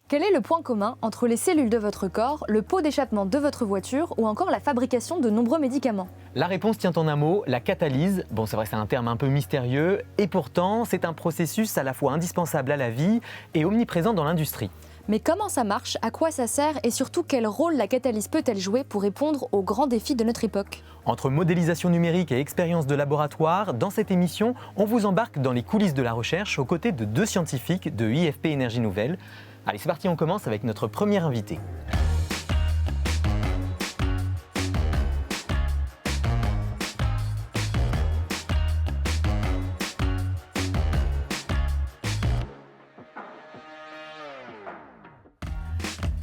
Quel est le point commun entre les cellules de votre corps, le pot d'échappement de votre voiture ou encore la fabrication de nombreux médicaments? La réponse tient en un mot, la catalyse. Bon, c'est vrai que c'est un terme un peu mystérieux, et pourtant, c'est un processus à la fois indispensable à la vie et omniprésent dans l'industrie. Mais comment ça marche, à quoi ça sert et surtout quel rôle la catalyse peut-elle jouer pour répondre aux grands défis de notre époque? Entre modélisation numérique et expérience de laboratoire, dans cette émission, on vous embarque dans les coulisses de la recherche aux côtés de deux scientifiques de IFP Énergie Nouvelle. Allez, c'est parti, on commence avec notre premier invité.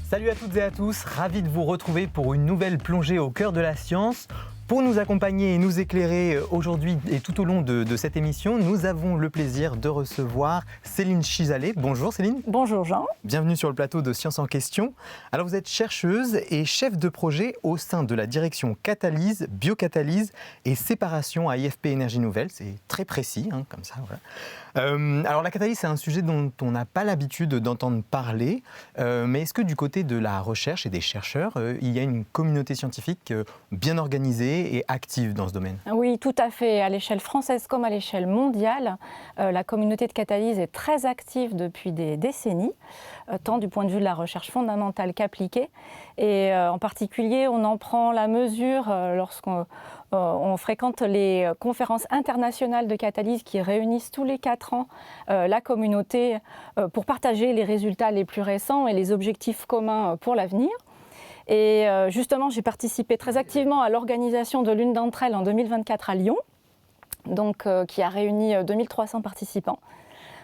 Salut à toutes et à tous, ravi de vous retrouver pour une nouvelle plongée au cœur de la science. Pour nous accompagner et nous éclairer aujourd'hui et tout au long de cette émission, nous avons le plaisir de recevoir Céline Chizalet. Bonjour Céline. Bonjour Jean. Bienvenue sur le plateau de Science en Question. Alors vous êtes chercheuse et chef de projet au sein de la direction Catalyse, Biocatalyse et Séparation à IFP Énergie Nouvelle. C'est très précis, comme ça. Voilà. Alors la catalyse, c'est un sujet dont on n'a pas l'habitude d'entendre parler, mais est-ce que du côté de la recherche et des chercheurs, il y a une communauté scientifique bien organisée et active dans ce domaine? Oui, tout à fait. À l'échelle française comme à l'échelle mondiale, la communauté de catalyse est très active depuis des décennies, tant du point de vue de la recherche fondamentale qu'appliquée. Et en particulier, on en prend la mesure lorsqu'on fréquente les conférences internationales de catalyse qui réunissent tous les 4 ans la communauté pour partager les résultats les plus récents et les objectifs communs pour l'avenir. Et justement, j'ai participé très activement à l'organisation de l'une d'entre elles en 2024 à Lyon, donc, qui a réuni 2300 participants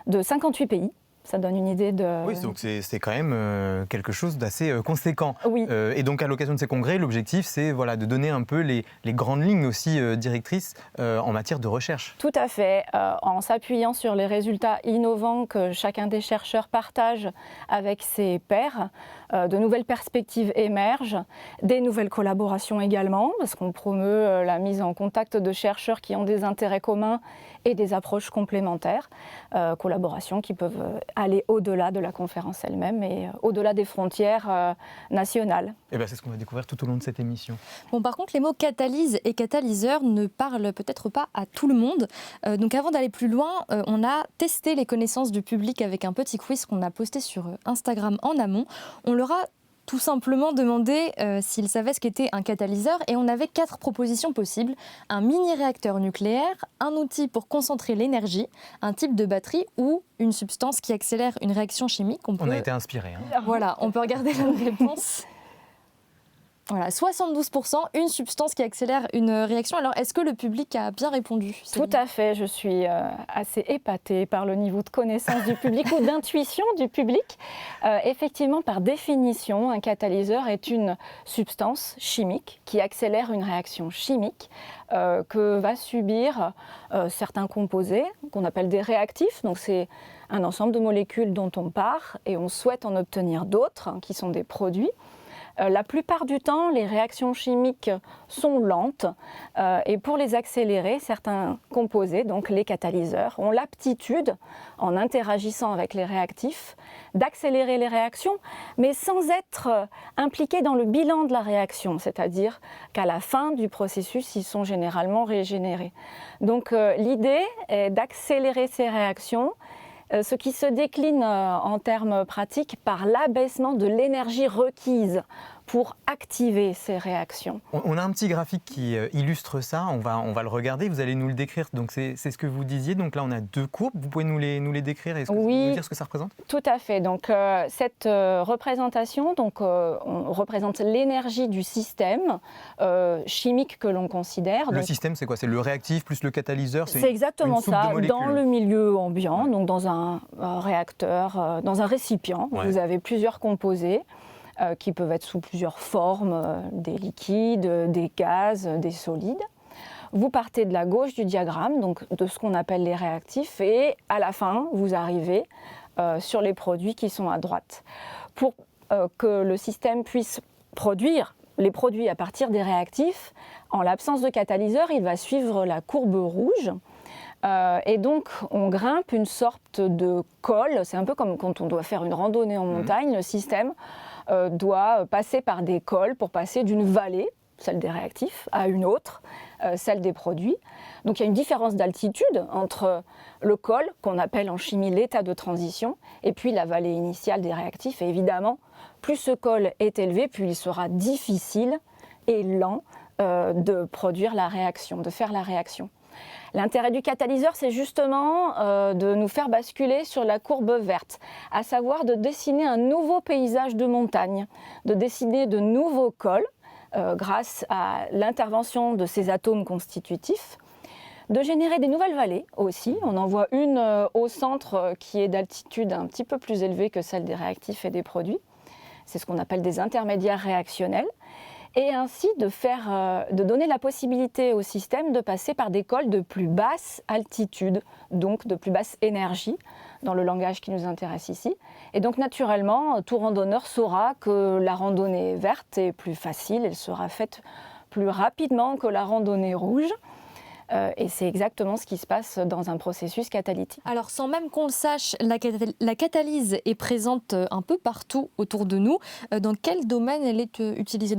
de 58 pays. Ça donne une idée de... Oui, donc c'est quand même quelque chose d'assez conséquent. Oui. Et donc à l'occasion de ces congrès, l'objectif c'est de donner un peu les grandes lignes aussi directrices en matière de recherche. Tout à fait, en s'appuyant sur les résultats innovants que chacun des chercheurs partage avec ses pairs, de nouvelles perspectives émergent, des nouvelles collaborations également, parce qu'on promeut la mise en contact de chercheurs qui ont des intérêts communs et des approches complémentaires, collaborations qui peuvent aller au-delà de la conférence elle-même et au-delà des frontières nationales. Et bien c'est ce qu'on va découvrir tout au long de cette émission. Bon, par contre, les mots catalyse et catalyseur ne parlent peut-être pas à tout le monde. Donc avant d'aller plus loin, on a testé les connaissances du public avec un petit quiz qu'on a posté sur Instagram en amont. On leur a tout simplement demandé s'ils savaient ce qu'était un catalyseur et on avait 4 propositions possibles. Un mini-réacteur nucléaire, un outil pour concentrer l'énergie, un type de batterie ou une substance qui accélère une réaction chimique. On a été inspirés. Voilà, on peut regarder la réponse. Voilà, 72%, une substance qui accélère une réaction. Alors, est-ce que le public a bien répondu? Tout à fait, je suis assez épatée par le niveau de connaissance du public ou d'intuition du public. Effectivement, par définition, un catalyseur est une substance chimique qui accélère une réaction chimique que va subir certains composés qu'on appelle des réactifs. Donc, c'est un ensemble de molécules dont on part et on souhaite en obtenir d'autres, qui sont des produits. La plupart du temps, les réactions chimiques sont lentes et pour les accélérer, certains composés, donc les catalyseurs, ont l'aptitude, en interagissant avec les réactifs, d'accélérer les réactions, mais sans être impliqués dans le bilan de la réaction, c'est-à-dire qu'à la fin du processus, ils sont généralement régénérés. Donc l'idée est d'accélérer ces réactions, ce qui se décline en termes pratiques par l'abaissement de l'énergie requise pour activer ces réactions. On a un petit graphique qui illustre ça, on va le regarder, vous allez nous le décrire. Donc c'est ce que vous disiez, donc là on a 2 courbes, vous pouvez nous les décrire, est-ce que vous pouvez nous dire ce que ça représente? Tout à fait, donc cette représentation, on représente l'énergie du système chimique que l'on considère. Le système c'est quoi? C'est le réactif plus le catalyseur? C'est exactement ça, dans le milieu ambiant, donc dans un réacteur, dans un récipient, vous avez plusieurs composés. Qui peuvent être sous plusieurs formes, des liquides, des gaz, des solides. Vous partez de la gauche du diagramme, donc de ce qu'on appelle les réactifs, et à la fin, vous arrivez sur les produits qui sont à droite. Pour que le système puisse produire les produits à partir des réactifs, en l'absence de catalyseur, il va suivre la courbe rouge. Et donc, on grimpe une sorte de col. C'est un peu comme quand on doit faire une randonnée en montagne. Le système doit passer par des cols pour passer d'une vallée, celle des réactifs, à une autre, celle des produits. Donc, il y a une différence d'altitude entre le col, qu'on appelle en chimie l'état de transition, et puis la vallée initiale des réactifs. Et évidemment, plus ce col est élevé, plus il sera difficile et lent de produire la réaction, de faire la réaction. L'intérêt du catalyseur, c'est justement de nous faire basculer sur la courbe verte, à savoir de dessiner un nouveau paysage de montagne, de dessiner de nouveaux cols grâce à l'intervention de ces atomes constitutifs, de générer des nouvelles vallées aussi. On en voit une au centre qui est d'altitude un petit peu plus élevée que celle des réactifs et des produits. C'est ce qu'on appelle des intermédiaires réactionnels. Et ainsi de donner la possibilité au système de passer par des cols de plus basse altitude, donc de plus basse énergie, dans le langage qui nous intéresse ici. Et donc naturellement, tout randonneur saura que la randonnée verte est plus facile, elle sera faite plus rapidement que la randonnée rouge. Et c'est exactement ce qui se passe dans un processus catalytique. Alors sans même qu'on le sache, la catalyse est présente un peu partout autour de nous. Dans quel domaine elle est utilisée?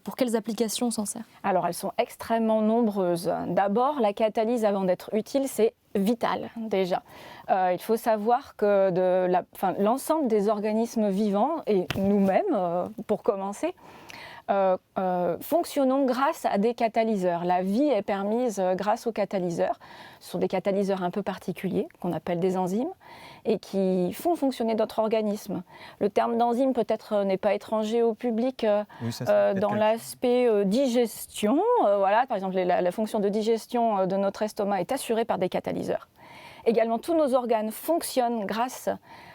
Pour quelles applications on s'en sert? Alors elles sont extrêmement nombreuses. D'abord, la catalyse, avant d'être utile, c'est vital déjà. Il faut savoir que l'ensemble des organismes vivants, et nous-mêmes pour commencer, fonctionnons grâce à des catalyseurs. La vie est permise grâce aux catalyseurs. Ce sont des catalyseurs un peu particuliers, qu'on appelle des enzymes, et qui font fonctionner notre organisme. Le terme d'enzyme peut-être n'est pas étranger au public dans l'aspect digestion. Voilà, par exemple, la fonction de digestion de notre estomac est assurée par des catalyseurs. Également, tous nos organes fonctionnent grâce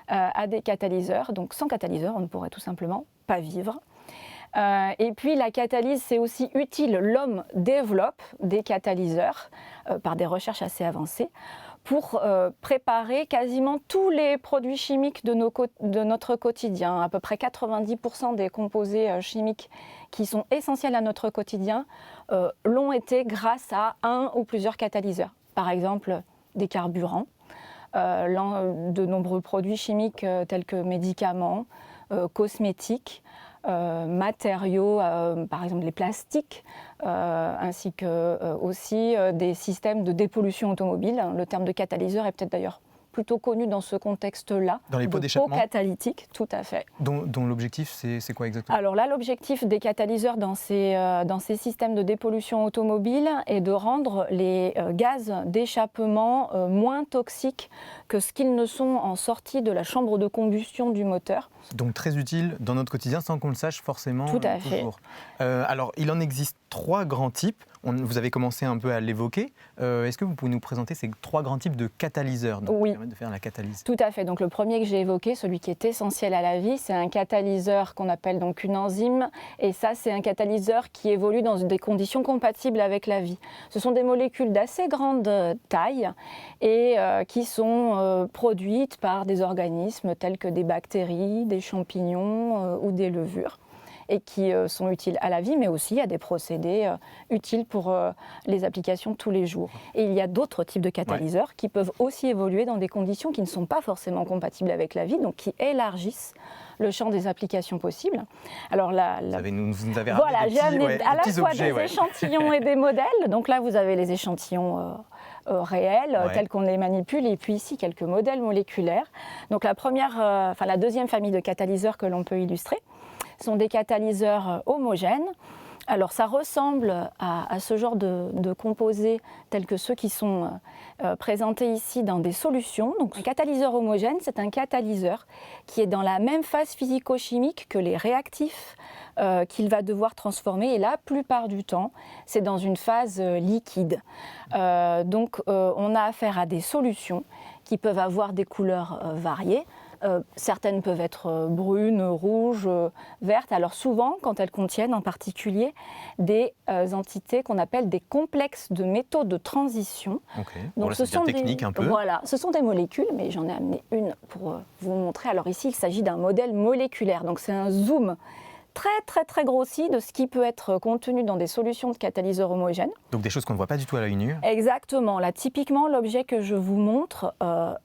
à des catalyseurs. Donc sans catalyseurs, on ne pourrait tout simplement pas vivre. Et puis la catalyse, c'est aussi utile. L'homme développe des catalyseurs par des recherches assez avancées pour préparer quasiment tous les produits chimiques de notre quotidien. À peu près 90% des composés chimiques qui sont essentiels à notre quotidien l'ont été grâce à un ou plusieurs catalyseurs. Par exemple, des carburants, de nombreux produits chimiques tels que médicaments, cosmétiques, matériaux, par exemple les plastiques, ainsi que aussi des systèmes de dépollution automobile. Le terme de catalyseur est peut-être d'ailleurs plutôt connu dans ce contexte-là. Dans les pots d'échappement catalytique, tout à fait. Dont l'objectif, c'est quoi exactement? Alors là, l'objectif des catalyseurs dans ces systèmes de dépollution automobile est de rendre les gaz d'échappement moins toxiques que ce qu'ils ne sont en sortie de la chambre de combustion du moteur. Donc très utile dans notre quotidien sans qu'on le sache forcément. Tout à fait. Toujours. Alors, il en existe 3 grands types. Vous avez commencé un peu à l'évoquer. Est-ce que vous pouvez nous présenter ces 3 grands types de catalyseurs qui permettent de faire la catalyse? Tout à fait. Donc le premier que j'ai évoqué, celui qui est essentiel à la vie, c'est un catalyseur qu'on appelle donc une enzyme. Et ça, c'est un catalyseur qui évolue dans des conditions compatibles avec la vie. Ce sont des molécules d'assez grande taille et qui sont produites par des organismes tels que des bactéries, des champignons ou des levures, et qui sont utiles à la vie, mais aussi à des procédés utiles pour les applications de tous les jours. Et il y a d'autres types de catalyseurs qui peuvent aussi évoluer dans des conditions qui ne sont pas forcément compatibles avec la vie, donc qui élargissent le champ des applications possibles. Alors là, vous nous avez voilà, j'ai amené à la fois objets, des échantillons et des modèles. Donc là, vous avez les échantillons réels, tels qu'on les manipule, et puis ici, quelques modèles moléculaires. Donc la deuxième famille de catalyseurs que l'on peut illustrer sont des catalyseurs homogènes. Alors ça ressemble à ce genre de composés tels que ceux qui sont présentés ici dans des solutions. Donc un catalyseur homogène, c'est un catalyseur qui est dans la même phase physico-chimique que les réactifs qu'il va devoir transformer. Et la plupart du temps, c'est dans une phase liquide. Donc on a affaire à des solutions qui peuvent avoir des couleurs variées. Certaines peuvent être brunes, rouges, vertes. Alors souvent, quand elles contiennent en particulier des entités qu'on appelle des complexes de métaux de transition. Okay. Donc ce sont technique un peu. Voilà, ce sont des molécules, mais j'en ai amené une pour vous montrer. Alors ici, il s'agit d'un modèle moléculaire. Donc c'est un zoom très grossi de ce qui peut être contenu dans des solutions de catalyseurs homogènes. Donc des choses qu'on ne voit pas du tout à l'œil nu. Exactement. Là, typiquement, l'objet que je vous montre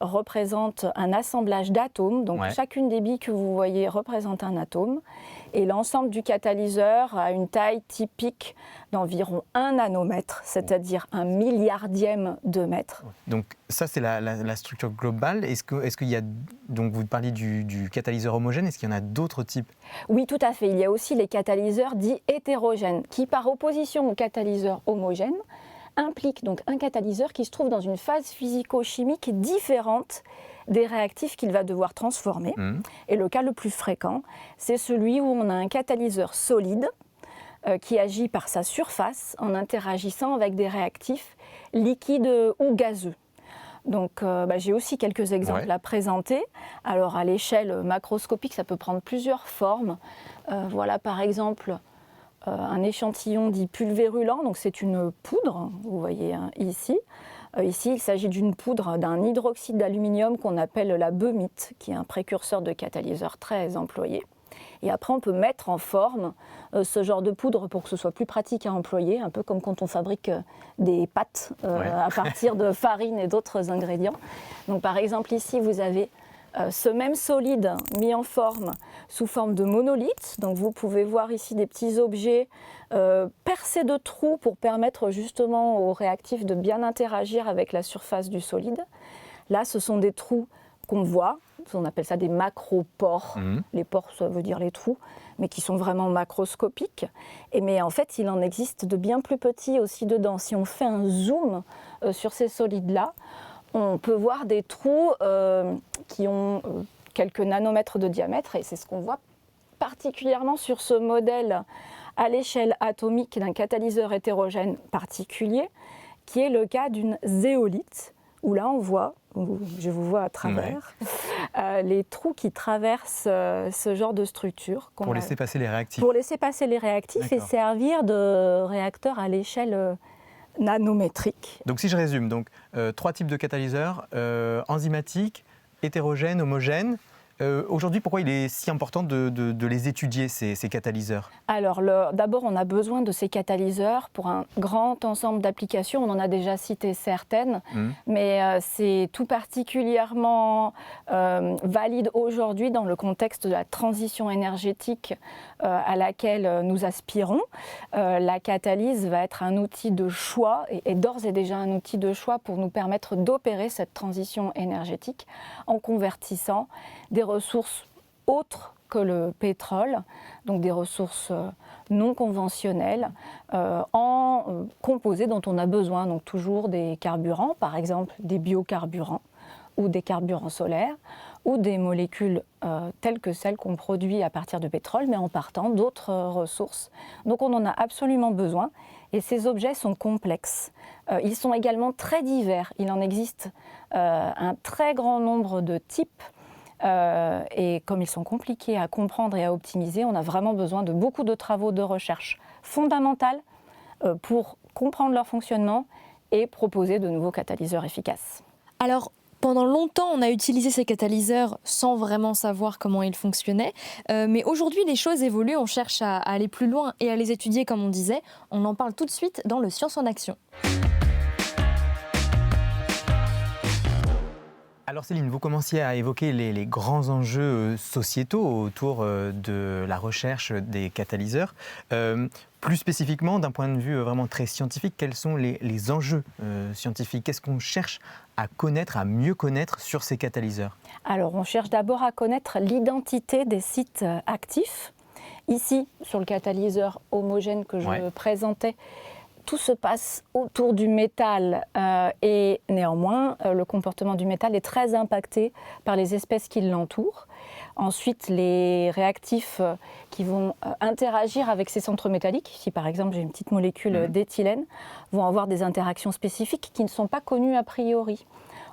représente un assemblage d'atomes. Donc chacune des billes que vous voyez représente un atome. Et l'ensemble du catalyseur a une taille typique d'environ 1 nanomètre, c'est-à-dire 1 milliardième de mètre. Donc ça, c'est la structure globale. Est-ce qu'il y a, donc vous parliez du catalyseur homogène, est-ce qu'il y en a d'autres types? Oui, tout à fait. Il y a aussi les catalyseurs dits hétérogènes, qui par opposition aux catalyseurs homogènes, impliquent donc un catalyseur qui se trouve dans une phase physico-chimique différente des réactifs qu'il va devoir transformer. Et le cas le plus fréquent, c'est celui où on a un catalyseur solide qui agit par sa surface en interagissant avec des réactifs liquides ou gazeux. Donc j'ai aussi quelques exemples à présenter. Alors à l'échelle macroscopique, ça peut prendre plusieurs formes. Voilà par exemple un échantillon dit pulvérulent, donc c'est une poudre, vous voyez ici. Ici, il s'agit d'une poudre d'un hydroxyde d'aluminium qu'on appelle la beumite, qui est un précurseur de catalyseur très employé. Et après, on peut mettre en forme ce genre de poudre pour que ce soit plus pratique à employer, un peu comme quand on fabrique des pâtes à partir de farine et d'autres ingrédients. Donc, par exemple, ici, vous avez ce même solide mis en forme sous forme de monolithe. Donc vous pouvez voir ici des petits objets percés de trous pour permettre justement aux réactifs de bien interagir avec la surface du solide. Là, ce sont des trous qu'on voit, on appelle ça des macropores. Les pores, ça veut dire les trous, mais qui sont vraiment macroscopiques. Mais en fait, il en existe de bien plus petits aussi dedans. Si on fait un zoom sur ces solides-là, on peut voir des trous qui ont quelques nanomètres de diamètre, et c'est ce qu'on voit particulièrement sur ce modèle à l'échelle atomique d'un catalyseur hétérogène particulier, qui est le cas d'une zéolite, où là on voit, je vous vois à travers, les trous qui traversent ce genre de structure. Pour laisser passer les réactifs. Pour laisser passer les réactifs et servir de réacteur à l'échelle nanométrique. Donc si je résume, donc, 3 types de catalyseurs, enzymatiques, hétérogènes, homogènes. Aujourd'hui, pourquoi il est si important de les étudier, ces catalyseurs? Alors, d'abord, on a besoin de ces catalyseurs pour un grand ensemble d'applications. On en a déjà cité certaines, mais c'est tout particulièrement valide aujourd'hui dans le contexte de la transition énergétique à laquelle nous aspirons. La catalyse va être un outil de choix, et d'ores et déjà un outil de choix pour nous permettre d'opérer cette transition énergétique en convertissant des ressources autres que le pétrole, donc des ressources non conventionnelles, en composés dont on a besoin, donc toujours des carburants, par exemple des biocarburants ou des carburants solaires, ou des molécules telles que celles qu'on produit à partir de pétrole, mais en partant d'autres ressources. Donc on en a absolument besoin, et ces objets sont complexes. Ils sont également très divers. Il en existe un très grand nombre de types, et comme ils sont compliqués à comprendre et à optimiser, on a vraiment besoin de beaucoup de travaux de recherche fondamentaux pour comprendre leur fonctionnement et proposer de nouveaux catalyseurs efficaces. Alors, pendant longtemps, on a utilisé ces catalyseurs sans vraiment savoir comment ils fonctionnaient. Mais aujourd'hui, les choses évoluent, on cherche à aller plus loin et à les étudier comme on disait. On en parle tout de suite dans le Science en Action. Alors Céline, vous commenciez à évoquer les grands enjeux sociétaux autour de la recherche des catalyseurs. Plus spécifiquement, d'un point de vue vraiment très scientifique, quels sont les enjeux scientifiques? Qu'est-ce qu'on cherche à connaître, à mieux connaître sur ces catalyseurs? Alors, on cherche d'abord à connaître l'identité des sites actifs. Ici, sur le catalyseur homogène que je présentais, tout se passe autour du métal et néanmoins, le comportement du métal est très impacté par les espèces qui l'entourent. Ensuite, les réactifs qui vont interagir avec ces centres métalliques, si par exemple j'ai une petite molécule d'éthylène, vont avoir des interactions spécifiques qui ne sont pas connues a priori.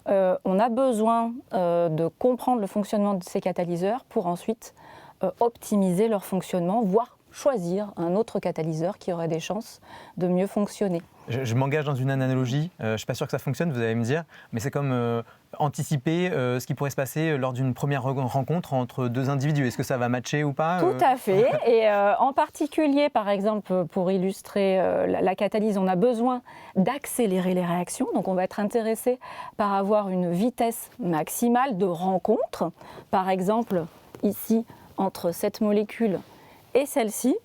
On a besoin de comprendre le fonctionnement de ces catalyseurs pour ensuite optimiser leur fonctionnement, voire choisir un autre catalyseur qui aurait des chances de mieux fonctionner. Je m'engage dans une analogie, je ne suis pas sûr que ça fonctionne, vous allez me dire, mais c'est comme anticiper ce qui pourrait se passer lors d'une première rencontre entre deux individus. Est-ce que ça va matcher ou pas Tout à fait. Et en particulier, par exemple, pour illustrer la catalyse, on a besoin d'accélérer les réactions. Donc on va être intéressé par avoir une vitesse maximale de rencontre. Par exemple, ici, entre cette molécule et celle-ci,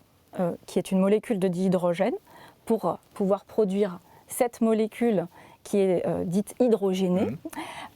qui est une molécule de dihydrogène, pour pouvoir produire cette molécule qui est dite hydrogénée.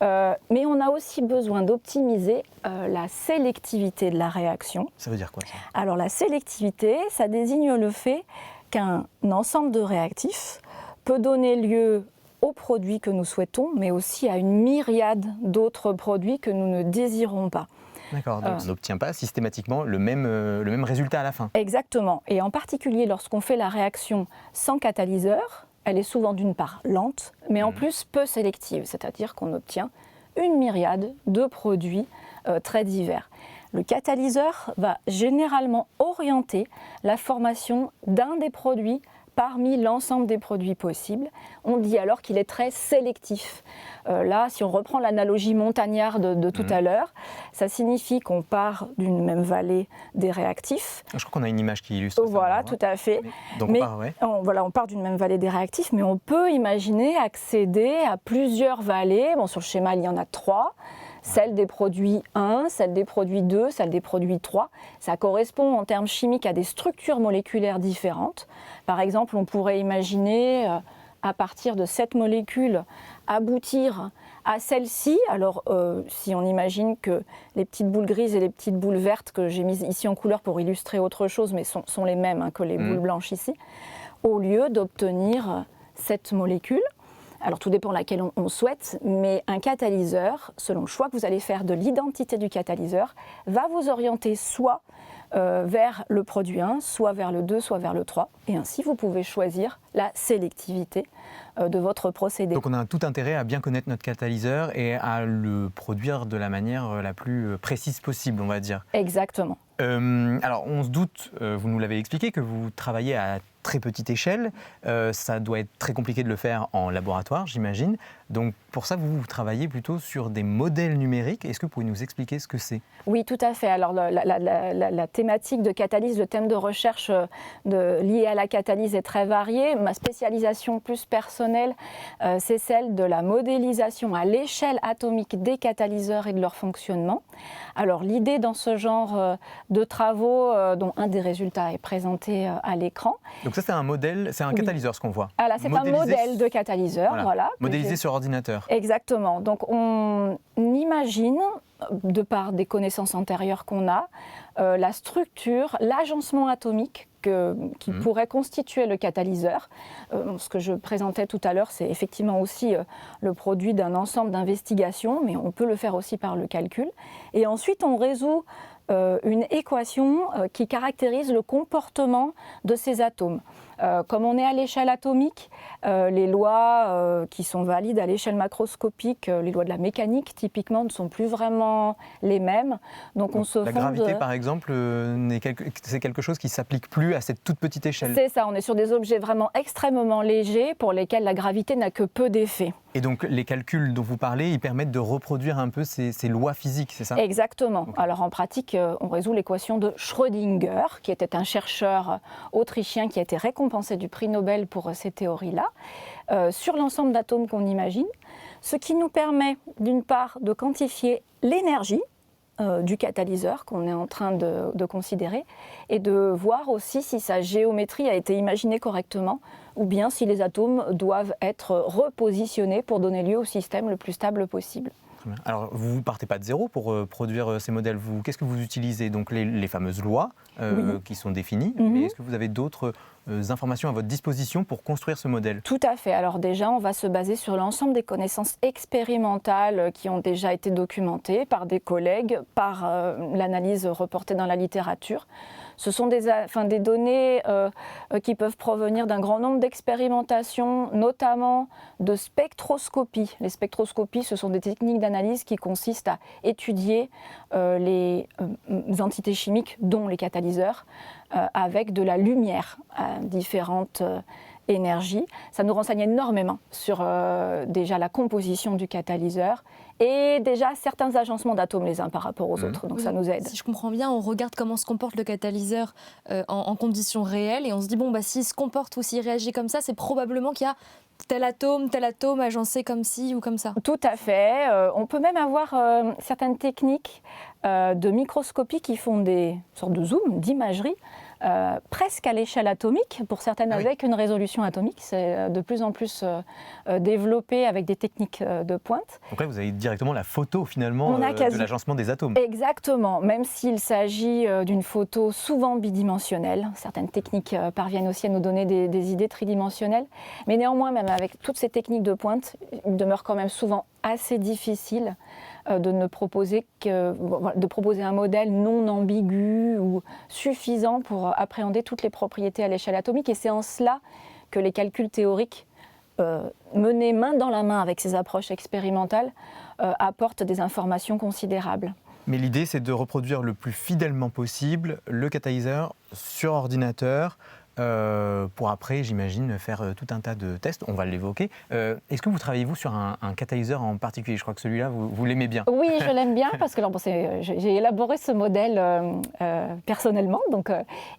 Mais on a aussi besoin d'optimiser la sélectivité de la réaction. Ça veut dire quoi ça ? Alors la sélectivité, ça désigne le fait qu'un ensemble de réactifs peut donner lieu aux produits que nous souhaitons, mais aussi à une myriade d'autres produits que nous ne désirons pas. D'accord, donc on n'obtient pas systématiquement le même résultat à la fin. Exactement, et en particulier lorsqu'on fait la réaction sans catalyseur, elle est souvent d'une part lente, mais en plus peu sélective, c'est-à-dire qu'on obtient une myriade de produits très divers. Le catalyseur va généralement orienter la formation d'un des produits parmi l'ensemble des produits possibles. On dit alors qu'il est très sélectif. Là, si on reprend l'analogie montagnarde de tout à l'heure, ça signifie qu'on part d'une même vallée des réactifs. Je crois qu'on a une image qui illustre ça. Voilà, tout à fait. Donc on part d'une même vallée des réactifs, mais on peut imaginer accéder à plusieurs vallées. Bon, sur le schéma, il y en a 3. Celle des produits 1, celle des produits 2, celle des produits 3. Ça correspond en termes chimiques à des structures moléculaires différentes. Par exemple, on pourrait imaginer, à partir de cette molécule, aboutir à celle-ci. Alors, si on imagine que les petites boules grises et les petites boules vertes que j'ai mises ici en couleur pour illustrer autre chose, mais sont les mêmes que les boules blanches ici, au lieu d'obtenir cette molécule. Alors tout dépend laquelle on souhaite, mais un catalyseur, selon le choix que vous allez faire de l'identité du catalyseur, va vous orienter soit vers le produit 1, soit vers le 2, soit vers le 3. Et ainsi, vous pouvez choisir la sélectivité de votre procédé. Donc on a tout intérêt à bien connaître notre catalyseur et à le produire de la manière la plus précise possible, on va dire. Exactement. Alors on se doute, vous nous l'avez expliqué, que vous travaillez à très petite échelle. Ça doit être très compliqué de le faire en laboratoire, j'imagine. Donc pour ça, vous travaillez plutôt sur des modèles numériques. Est-ce que vous pouvez nous expliquer ce que c'est ? Oui, tout à fait. Alors la thématique de catalyse, le thème de recherche lié à la catalyse est très varié. Ma spécialisation plus personnelle, c'est celle de la modélisation à l'échelle atomique des catalyseurs et de leur fonctionnement. Alors l'idée dans ce genre de travaux, dont un des résultats est présenté à l'écran. Donc ça c'est un modèle, c'est un catalyseur ce qu'on voit. Ah là, c'est un modèle de catalyseur, voilà. Modélisé sur ordinateur. Exactement. Donc on imagine, de par des connaissances antérieures qu'on a, la structure, l'agencement atomique qui pourrait constituer le catalyseur. Ce que je présentais tout à l'heure, c'est effectivement aussi le produit d'un ensemble d'investigations, mais on peut le faire aussi par le calcul. Et ensuite, on résout une équation qui caractérise le comportement de ces atomes. Comme on est à l'échelle atomique, les lois qui sont valides à l'échelle macroscopique, les lois de la mécanique typiquement, ne sont plus vraiment les mêmes. Donc on se la gravité par exemple, c'est quelque chose qui ne s'applique plus à cette toute petite échelle. C'est ça, on est sur des objets vraiment extrêmement légers pour lesquels la gravité n'a que peu d'effet. Et donc les calculs dont vous parlez, ils permettent de reproduire un peu ces lois physiques, c'est ça ? Exactement. Okay. Alors en pratique, on résout l'équation de Schrödinger, qui était un chercheur autrichien qui a été récompensé du prix Nobel pour ces théories-là, sur l'ensemble d'atomes qu'on imagine, ce qui nous permet d'une part de quantifier l'énergie du catalyseur qu'on est en train de considérer et de voir aussi si sa géométrie a été imaginée correctement ou bien si les atomes doivent être repositionnés pour donner lieu au système le plus stable possible. Alors, vous ne partez pas de zéro pour produire ces modèles. Qu'est-ce que vous utilisez ? Donc, les fameuses lois qui sont définies, mais est-ce que vous avez d'autres informations à votre disposition pour construire ce modèle? Tout à fait. Alors déjà, on va se baser sur l'ensemble des connaissances expérimentales qui ont déjà été documentées par des collègues, par l'analyse reportée dans la littérature. Ce sont des données qui peuvent provenir d'un grand nombre d'expérimentations, notamment de spectroscopie. Les spectroscopies, ce sont des techniques d'analyse qui consistent à étudier les entités chimiques, dont les catalyseurs, avec de la lumière à différentes énergies. Ça nous renseigne énormément sur déjà la composition du catalyseur et déjà certains agencements d'atomes les uns par rapport aux autres. Donc ça nous aide. Si je comprends bien, on regarde comment se comporte le catalyseur en conditions réelles et on se dit, bon, s'il se comporte ou s'il réagit comme ça, c'est probabprobablement qu'il y a tel atome agencé comme ci ou comme ça. Tout à fait. On peut même avoir certaines techniques de microscopie qui font des sortes de zoom, d'imagerie, presque à l'échelle atomique, pour certaines avec une résolution atomique. C'est de plus en plus développé avec des techniques de pointe. Donc là, vous avez directement la photo finalement de l'agencement des atomes. Exactement, même s'il s'agit d'une photo souvent bidimensionnelle. Certaines techniques parviennent aussi à nous donner des idées tridimensionnelles. Mais néanmoins, même avec toutes ces techniques de pointe, il demeure quand même souvent assez difficile de proposer un modèle non ambigu ou suffisant pour appréhender toutes les propriétés à l'échelle atomique. Et c'est en cela que les calculs théoriques menés main dans la main avec ces approches expérimentales apportent des informations considérables. Mais l'idée, c'est de reproduire le plus fidèlement possible le catalyseur sur ordinateur, pour après, j'imagine, faire tout un tas de tests. On va l'évoquer. Est-ce que vous travaillez, sur un catalyseur en particulier? Je crois que celui-là, vous l'aimez bien. Oui, je l'aime bien parce que j'ai élaboré ce modèle personnellement.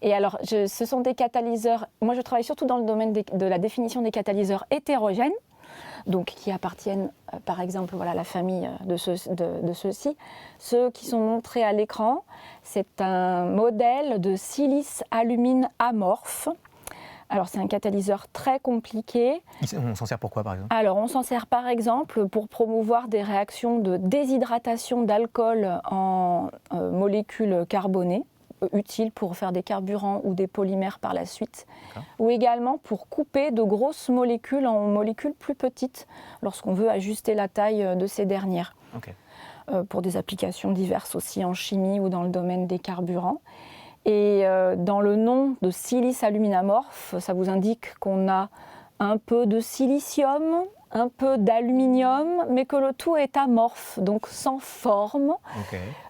Et alors, ce sont des catalyseurs. Moi, je travaille surtout dans le domaine de la définition des catalyseurs hétérogènes, donc qui appartiennent, par exemple, à la famille de ceux-ci. Ceux qui sont montrés à l'écran, c'est un modèle de silice-alumine amorphe. Alors, c'est un catalyseur très compliqué. On s'en sert pour quoi, par exemple? Alors, on s'en sert, par exemple, pour promouvoir des réactions de déshydratation d'alcool en molécules carbonées, utiles pour faire des carburants ou des polymères par la suite, ou également pour couper de grosses molécules en molécules plus petites lorsqu'on veut ajuster la taille de ces dernières. Pour des applications diverses aussi en chimie ou dans le domaine des carburants. Et dans le nom de silice-alumine amorphe, ça vous indique qu'on a un peu de silicium, un peu d'aluminium, mais que le tout est amorphe, donc sans forme.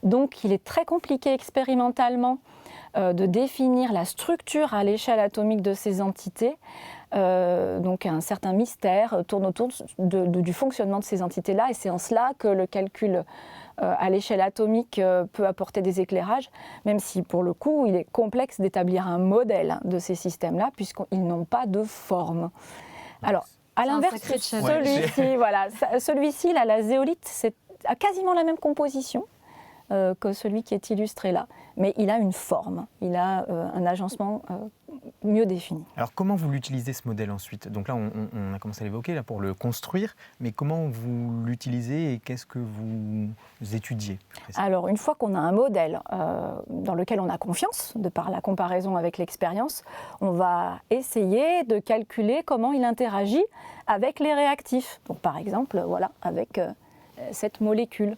Donc il est très compliqué expérimentalement de définir la structure à l'échelle atomique de ces entités. Donc un certain mystère tourne autour du fonctionnement de ces entités-là, et c'est en cela que le calcul à l'échelle atomique peut apporter des éclairages, même si pour le coup il est complexe d'établir un modèle de ces systèmes-là, puisqu'ils n'ont pas de forme. Alors, à l'inverse, celui-ci, la zéolite, a quasiment la même composition que celui qui est illustré là, mais il a une forme, il a un agencement mieux défini. Alors comment vous l'utilisez ce modèle ensuite? Donc là, on a commencé à l'évoquer là, pour le construire, mais comment vous l'utilisez et qu'est-ce que vous étudiez? Alors une fois qu'on a un modèle dans lequel on a confiance, de par la comparaison avec l'expérience, on va essayer de calculer comment il interagit avec les réactifs. Donc par exemple, avec cette molécule.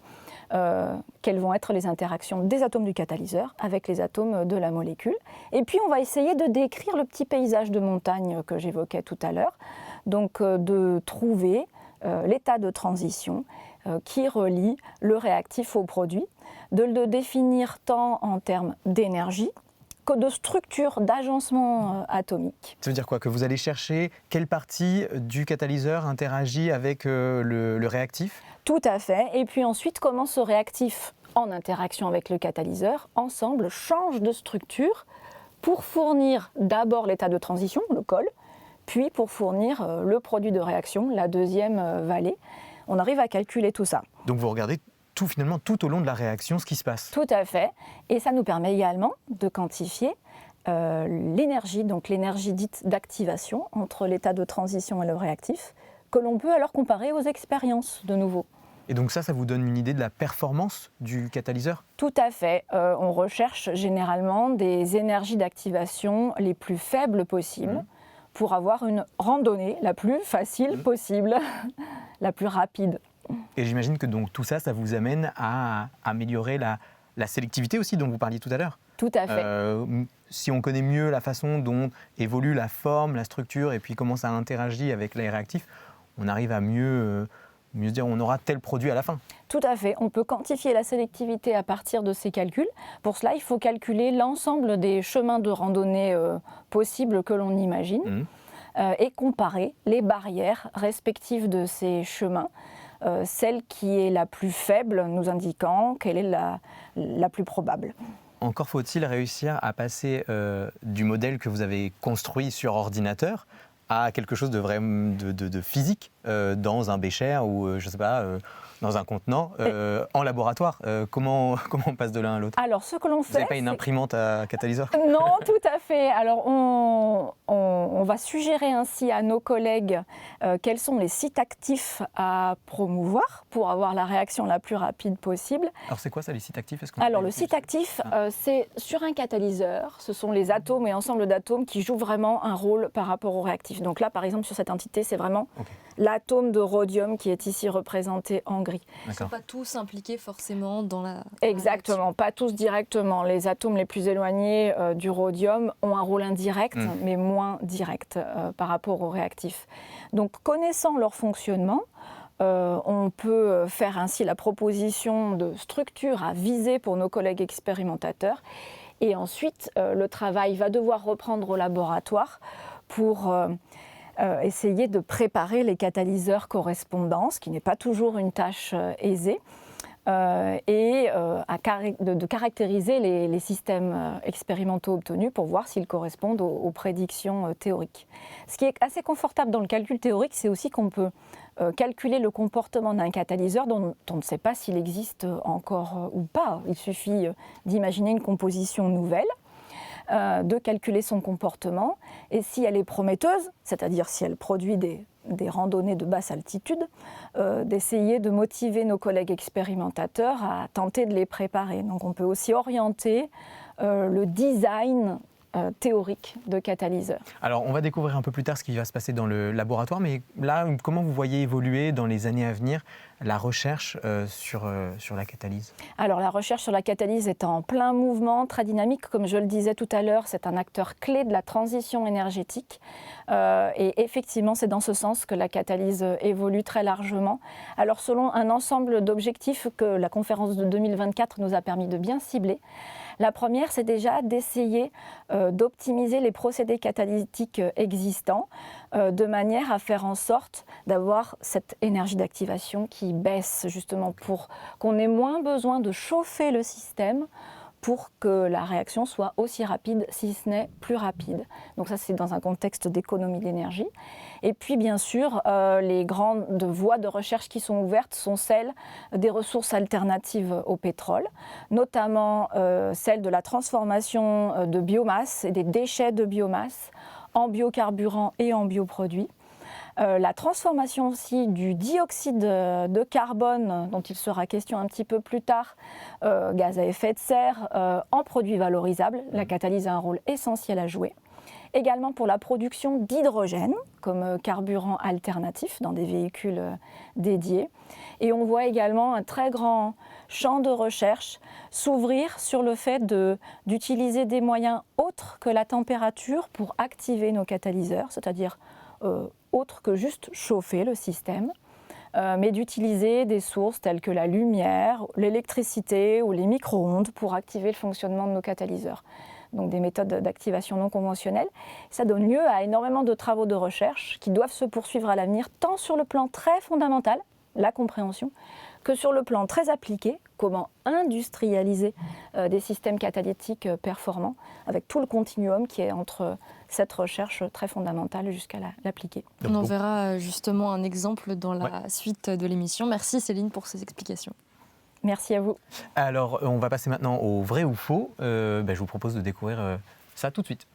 Quelles vont être les interactions des atomes du catalyseur avec les atomes de la molécule. Et puis on va essayer de décrire le petit paysage de montagne que j'évoquais tout à l'heure, donc de trouver l'état de transition qui relie le réactif au produit, de le définir tant en termes d'énergie que de structure, d'agencement atomique. Ça veut dire quoi? Que vous allez chercher quelle partie du catalyseur interagit avec le réactif? Tout à fait. Et puis ensuite, comment ce réactif, en interaction avec le catalyseur, ensemble, change de structure pour fournir d'abord l'état de transition, le col, puis pour fournir le produit de réaction, la deuxième vallée. On arrive à calculer tout ça. Donc vous regardez finalement tout au long de la réaction ce qui se passe. Tout à fait. Et ça nous permet également de quantifier l'énergie, donc l'énergie dite d'activation entre l'état de transition et le réactif, que l'on peut alors comparer aux expériences de nouveau. Et donc ça vous donne une idée de la performance du catalyseur ? Tout à fait. On recherche généralement des énergies d'activation les plus faibles possibles pour avoir une randonnée la plus facile possible, la plus rapide. Et j'imagine que donc tout ça vous amène à améliorer la sélectivité aussi dont vous parliez tout à l'heure. Tout à fait. Si on connaît mieux la façon dont évolue la forme, la structure et puis comment ça interagit avec les réactifs, on arrive à mieux se dire on aura tel produit à la fin. Tout à fait. On peut quantifier la sélectivité à partir de ces calculs. Pour cela, il faut calculer l'ensemble des chemins de randonnée possibles que l'on imagine et comparer les barrières respectives de ces chemins. Celle qui est la plus faible nous indiquant quelle est la plus probable. Encore faut-il réussir à passer du modèle que vous avez construit sur ordinateur à quelque chose de physique dans un bécher ou je sais pas dans un contenant en laboratoire. Comment on passe de l'un à l'autre ? Alors ce que l'on fait, vous n'avez pas une imprimante à catalyseur ? Non, tout à fait. Alors on va suggérer ainsi à nos collègues quels sont les sites actifs à promouvoir pour avoir la réaction la plus rapide possible. Alors c'est quoi ça les sites actifs ? Alors le site actif, c'est sur un catalyseur. Ce sont les atomes et ensembles d'atomes qui jouent vraiment un rôle par rapport au réactif. Donc là, par exemple, sur cette entité, c'est vraiment l'atome de rhodium qui est ici représenté en gris. Ils ne sont pas tous impliqués forcément dans la Exactement, pas tous directement. Les atomes les plus éloignés du rhodium ont un rôle indirect, mais moins direct par rapport au réactif. Donc, connaissant leur fonctionnement, on peut faire ainsi la proposition de structures à viser pour nos collègues expérimentateurs. Et ensuite, le travail va devoir reprendre au laboratoire pour essayer de préparer les catalyseurs correspondants, ce qui n'est pas toujours une tâche aisée, et de caractériser les systèmes expérimentaux obtenus pour voir s'ils correspondent aux prédictions théoriques. Ce qui est assez confortable dans le calcul théorique, c'est aussi qu'on peut calculer le comportement d'un catalyseur dont on ne sait pas s'il existe encore ou pas. Il suffit d'imaginer une composition nouvelle, de calculer son comportement et si elle est prometteuse, c'est-à-dire si elle produit des randonnées de basse altitude, d'essayer de motiver nos collègues expérimentateurs à tenter de les préparer. Donc on peut aussi orienter le design théorique de catalyseurs. Alors on va découvrir un peu plus tard ce qui va se passer dans le laboratoire, mais là, comment vous voyez évoluer dans les années à venir la recherche sur la catalyse ? Alors la recherche sur la catalyse est en plein mouvement, très dynamique. Comme je le disais tout à l'heure, c'est un acteur clé de la transition énergétique. Et effectivement, c'est dans ce sens que la catalyse évolue très largement. Alors selon un ensemble d'objectifs que la conférence de 2024 nous a permis de bien cibler, la première, c'est déjà d'essayer d'optimiser les procédés catalytiques existants de manière à faire en sorte d'avoir cette énergie d'activation qui baisse justement pour qu'on ait moins besoin de chauffer le système pour que la réaction soit aussi rapide, si ce n'est plus rapide. Donc ça, c'est dans un contexte d'économie d'énergie. Et puis, bien sûr, les grandes voies de recherche qui sont ouvertes sont celles des ressources alternatives au pétrole, notamment celle de la transformation de biomasse et des déchets de biomasse en biocarburants et en bioproduits. La transformation aussi du dioxyde de carbone, dont il sera question un petit peu plus tard, gaz à effet de serre, en produits valorisables. La catalyse a un rôle essentiel à jouer. Également pour la production d'hydrogène comme carburant alternatif dans des véhicules dédiés. Et on voit également un très grand champ de recherche s'ouvrir sur le fait d'utiliser des moyens autres que la température pour activer nos catalyseurs, c'est-à-dire autre que juste chauffer le système, mais d'utiliser des sources telles que la lumière, l'électricité ou les micro-ondes pour activer le fonctionnement de nos catalyseurs. Donc des méthodes d'activation non conventionnelles. Ça donne lieu à énormément de travaux de recherche qui doivent se poursuivre à l'avenir, tant sur le plan très fondamental, la compréhension, que sur le plan très appliqué, comment industrialiser des systèmes catalytiques performants, avec tout le continuum qui est entre cette recherche très fondamentale jusqu'à l'appliquer. On en verra justement un exemple dans la suite de l'émission. Merci Céline pour ces explications. Merci à vous. Alors, on va passer maintenant au vrai ou faux. Je vous propose de découvrir ça tout de suite.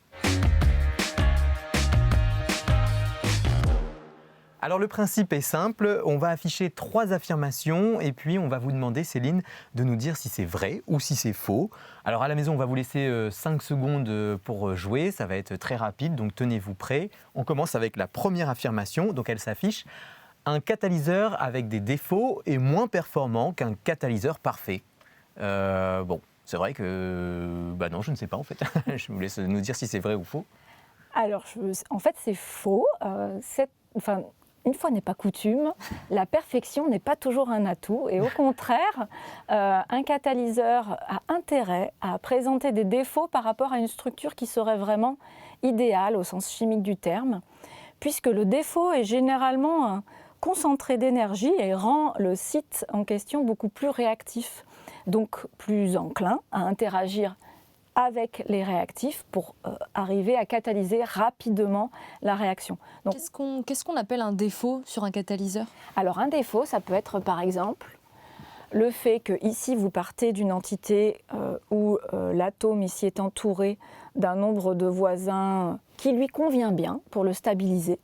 Alors le principe est simple, on va afficher 3 affirmations et puis on va vous demander, Céline, de nous dire si c'est vrai ou si c'est faux. Alors à la maison, on va vous laisser 5 secondes pour jouer, ça va être très rapide, donc tenez-vous prêts. On commence avec la première affirmation, donc elle s'affiche. Un catalyseur avec des défauts est moins performant qu'un catalyseur parfait. Bon, c'est vrai que... non, je ne sais pas en fait. Je vous laisse nous dire si c'est vrai ou faux. Alors, en fait, c'est faux. Une fois n'est pas coutume, la perfection n'est pas toujours un atout. Et au contraire, un catalyseur a intérêt à présenter des défauts par rapport à une structure qui serait vraiment idéale au sens chimique du terme, puisque le défaut est généralement concentré d'énergie et rend le site en question beaucoup plus réactif, donc plus enclin à interagir avec les réactifs pour arriver à catalyser rapidement la réaction. Donc, qu'est-ce qu'on appelle un défaut sur un catalyseur ? Alors un défaut, ça peut être par exemple le fait que ici vous partez d'une entité où l'atome ici est entouré d'un nombre de voisins qui lui convient bien pour le stabiliser.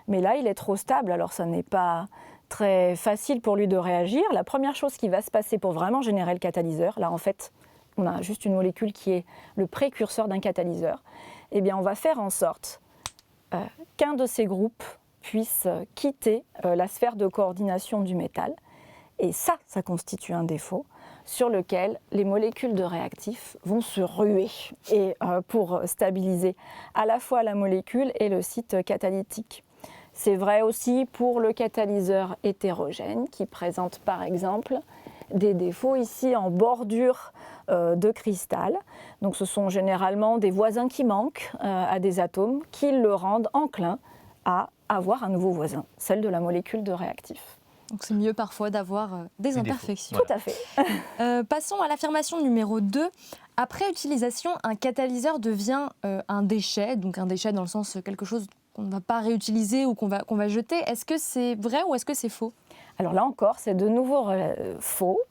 Mais là, il est trop stable, alors ça n'est pas très facile pour lui de réagir. La première chose qui va se passer pour vraiment générer le catalyseur, là en fait, on a juste une molécule qui est le précurseur d'un catalyseur, eh bien on va faire en sorte qu'un de ces groupes puisse quitter la sphère de coordination du métal. Et ça constitue un défaut sur lequel les molécules de réactifs vont se ruer pour stabiliser à la fois la molécule et le site catalytique. C'est vrai aussi pour le catalyseur hétérogène qui présente par exemple des défauts ici en bordure de cristal. Donc ce sont généralement des voisins qui manquent à des atomes qui le rendent enclin à avoir un nouveau voisin, celle de la molécule de réactif. Donc c'est mieux parfois d'avoir des imperfections. Voilà. Tout à fait. Passons à l'affirmation numéro 2. Après utilisation, un catalyseur devient un déchet, donc un déchet dans le sens quelque chose qu'on ne va pas réutiliser ou qu'on va jeter. Est-ce que c'est vrai ou est-ce que c'est faux ? Alors là encore, c'est de nouveau faux.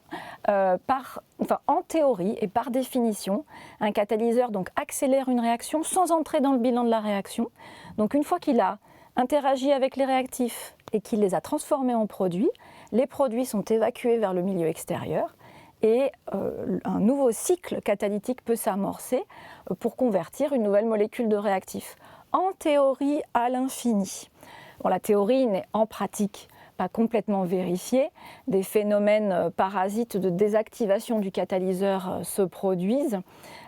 En théorie et par définition, un catalyseur donc, accélère une réaction sans entrer dans le bilan de la réaction. Donc une fois qu'il a interagi avec les réactifs et qu'il les a transformés en produits, les produits sont évacués vers le milieu extérieur et un nouveau cycle catalytique peut s'amorcer pour convertir une nouvelle molécule de réactif. En théorie, à l'infini. Bon, la théorie n'est en pratique pas complètement vérifiée. Des phénomènes parasites de désactivation du catalyseur se produisent,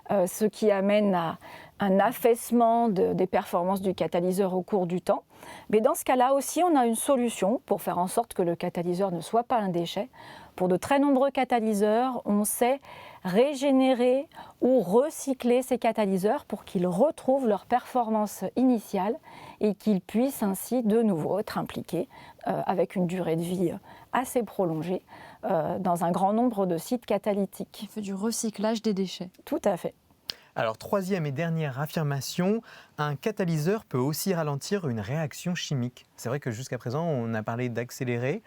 ce qui amène à un affaissement des performances du catalyseur au cours du temps. Mais dans ce cas-là aussi, on a une solution pour faire en sorte que le catalyseur ne soit pas un déchet. Pour de très nombreux catalyseurs, on sait régénérer ou recycler ces catalyseurs pour qu'ils retrouvent leur performance initiale et qu'ils puissent ainsi de nouveau être impliqués avec une durée de vie assez prolongée dans un grand nombre de sites catalytiques. On fait du recyclage des déchets. Tout à fait. Alors, troisième et dernière affirmation, un catalyseur peut aussi ralentir une réaction chimique. C'est vrai que jusqu'à présent, on a parlé d'accélérer.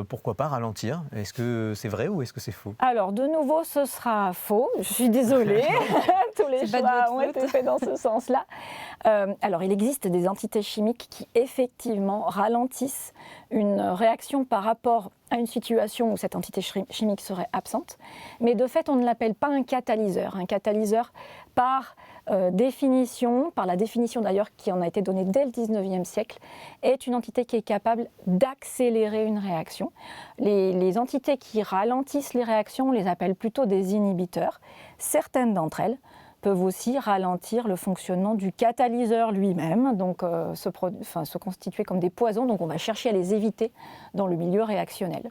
Pourquoi pas ralentir ? Est-ce que c'est vrai ou est-ce que c'est faux ? Alors, de nouveau, ce sera faux. Je suis désolée. Tous les choix ont été faits dans ce sens-là. Alors, il existe des entités chimiques qui, effectivement, ralentissent une réaction par rapport à une situation où cette entité chimique serait absente. Mais de fait, on ne l'appelle pas un catalyseur. Un catalyseur, par définition, par la définition d'ailleurs qui en a été donnée dès le 19e siècle, est une entité qui est capable d'accélérer une réaction. Les entités qui ralentissent les réactions, on les appelle plutôt des inhibiteurs. Certaines d'entre elles peuvent aussi ralentir le fonctionnement du catalyseur lui-même, donc se constituer comme des poisons, donc on va chercher à les éviter dans le milieu réactionnel.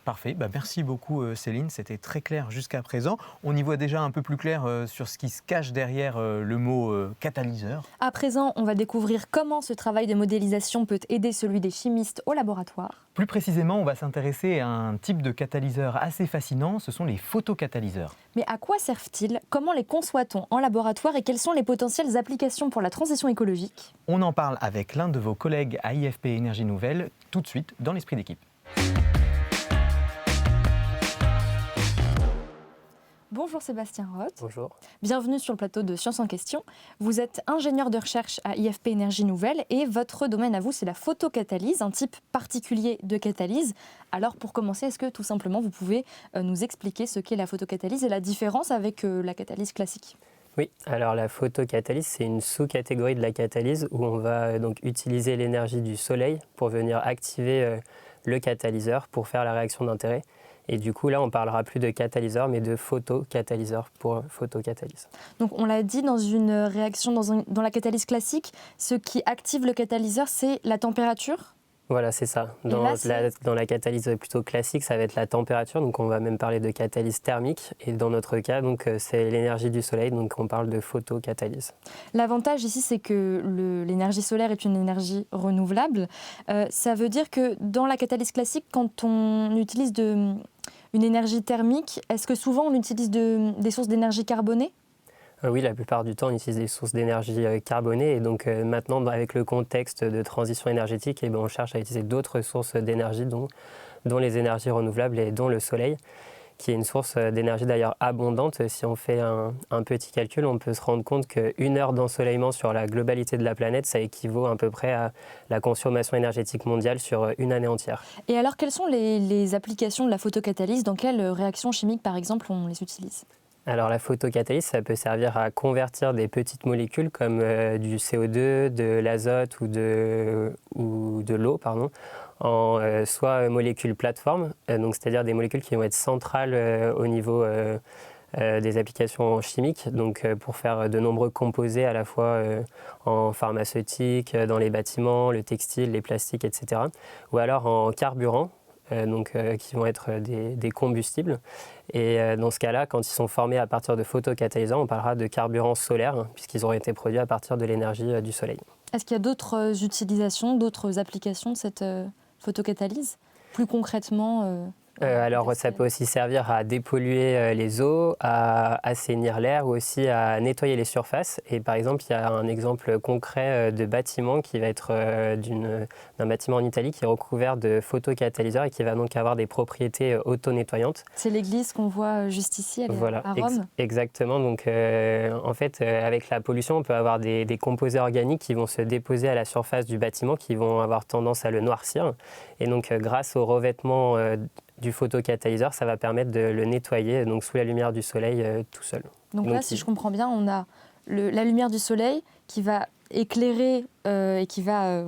Parfait, merci beaucoup Céline, c'était très clair jusqu'à présent. On y voit déjà un peu plus clair sur ce qui se cache derrière le mot catalyseur. À présent, on va découvrir comment ce travail de modélisation peut aider celui des chimistes au laboratoire. Plus précisément, on va s'intéresser à un type de catalyseur assez fascinant, ce sont les photocatalyseurs. Mais à quoi servent-ils ? Comment les conçoit-on en laboratoire et quelles sont les potentielles applications pour la transition écologique ? On en parle avec l'un de vos collègues à IFP Énergie Nouvelle, tout de suite dans l'esprit d'équipe. Bonjour Sébastien Roth. Bonjour. Bienvenue sur le plateau de Science en question. Vous êtes ingénieur de recherche à IFP Énergie Nouvelle et votre domaine à vous, c'est la photocatalyse, un type particulier de catalyse. Alors pour commencer, est-ce que tout simplement vous pouvez nous expliquer ce qu'est la photocatalyse et la différence avec la catalyse classique ? Oui, alors la photocatalyse, c'est une sous-catégorie de la catalyse où on va donc utiliser l'énergie du soleil pour venir activer le catalyseur pour faire la réaction d'intérêt. Et du coup, là, on ne parlera plus de catalyseur, mais de photocatalyseur pour photocatalyse. Donc, on l'a dit, dans une réaction, dans la catalyse classique, ce qui active le catalyseur, c'est la température ? Voilà, c'est ça. Dans la catalyse plutôt classique, ça va être la température. Donc, on va même parler de catalyse thermique. Et dans notre cas, donc, c'est l'énergie du soleil. Donc, on parle de photocatalyse. L'avantage ici, c'est que l'énergie solaire est une énergie renouvelable. Ça veut dire que dans la catalyse classique, quand on utilise une énergie thermique, est-ce que souvent on utilise des sources d'énergie carbonée ? Oui, la plupart du temps, on utilise des sources d'énergie carbonées. Et donc maintenant, avec le contexte de transition énergétique, on cherche à utiliser d'autres sources d'énergie, dont les énergies renouvelables et dont le soleil, qui est une source d'énergie d'ailleurs abondante. Si on fait un petit calcul, on peut se rendre compte qu'une heure d'ensoleillement sur la globalité de la planète, ça équivaut à peu près à la consommation énergétique mondiale sur une année entière. Et alors, quelles sont les applications de la photocatalyse ? Dans quelles réactions chimiques, par exemple, on les utilise ? Alors la photocatalyse, ça peut servir à convertir des petites molécules comme du CO2, de l'azote ou de l'eau, en soit molécules plateformes, donc c'est-à-dire des molécules qui vont être centrales au niveau des applications chimiques, donc pour faire de nombreux composés à la fois en pharmaceutique, dans les bâtiments, le textile, les plastiques, etc. Ou alors en carburant, qui vont être des combustibles. Et dans ce cas-là, quand ils sont formés à partir de photocatalyseurs, on parlera de carburant solaire, puisqu'ils auront été produits à partir de l'énergie du soleil. Est-ce qu'il y a d'autres utilisations, d'autres applications de cette photocatalyse ? Plus concrètement alors ça peut aussi servir à dépolluer les eaux, à assainir l'air ou aussi à nettoyer les surfaces. Et par exemple, il y a un exemple concret de bâtiment qui va être d'un bâtiment en Italie qui est recouvert de photocatalyseurs et qui va donc avoir des propriétés auto-nettoyantes. C'est l'église qu'on voit juste ici, elle est à Rome. Exactement. Donc en fait, avec la pollution, on peut avoir des composés organiques qui vont se déposer à la surface du bâtiment, qui vont avoir tendance à le noircir. Et donc grâce au revêtement du photocatalyseur, ça va permettre de le nettoyer donc sous la lumière du soleil tout seul. Donc là, si je comprends bien, on a la lumière du soleil qui va éclairer et qui va,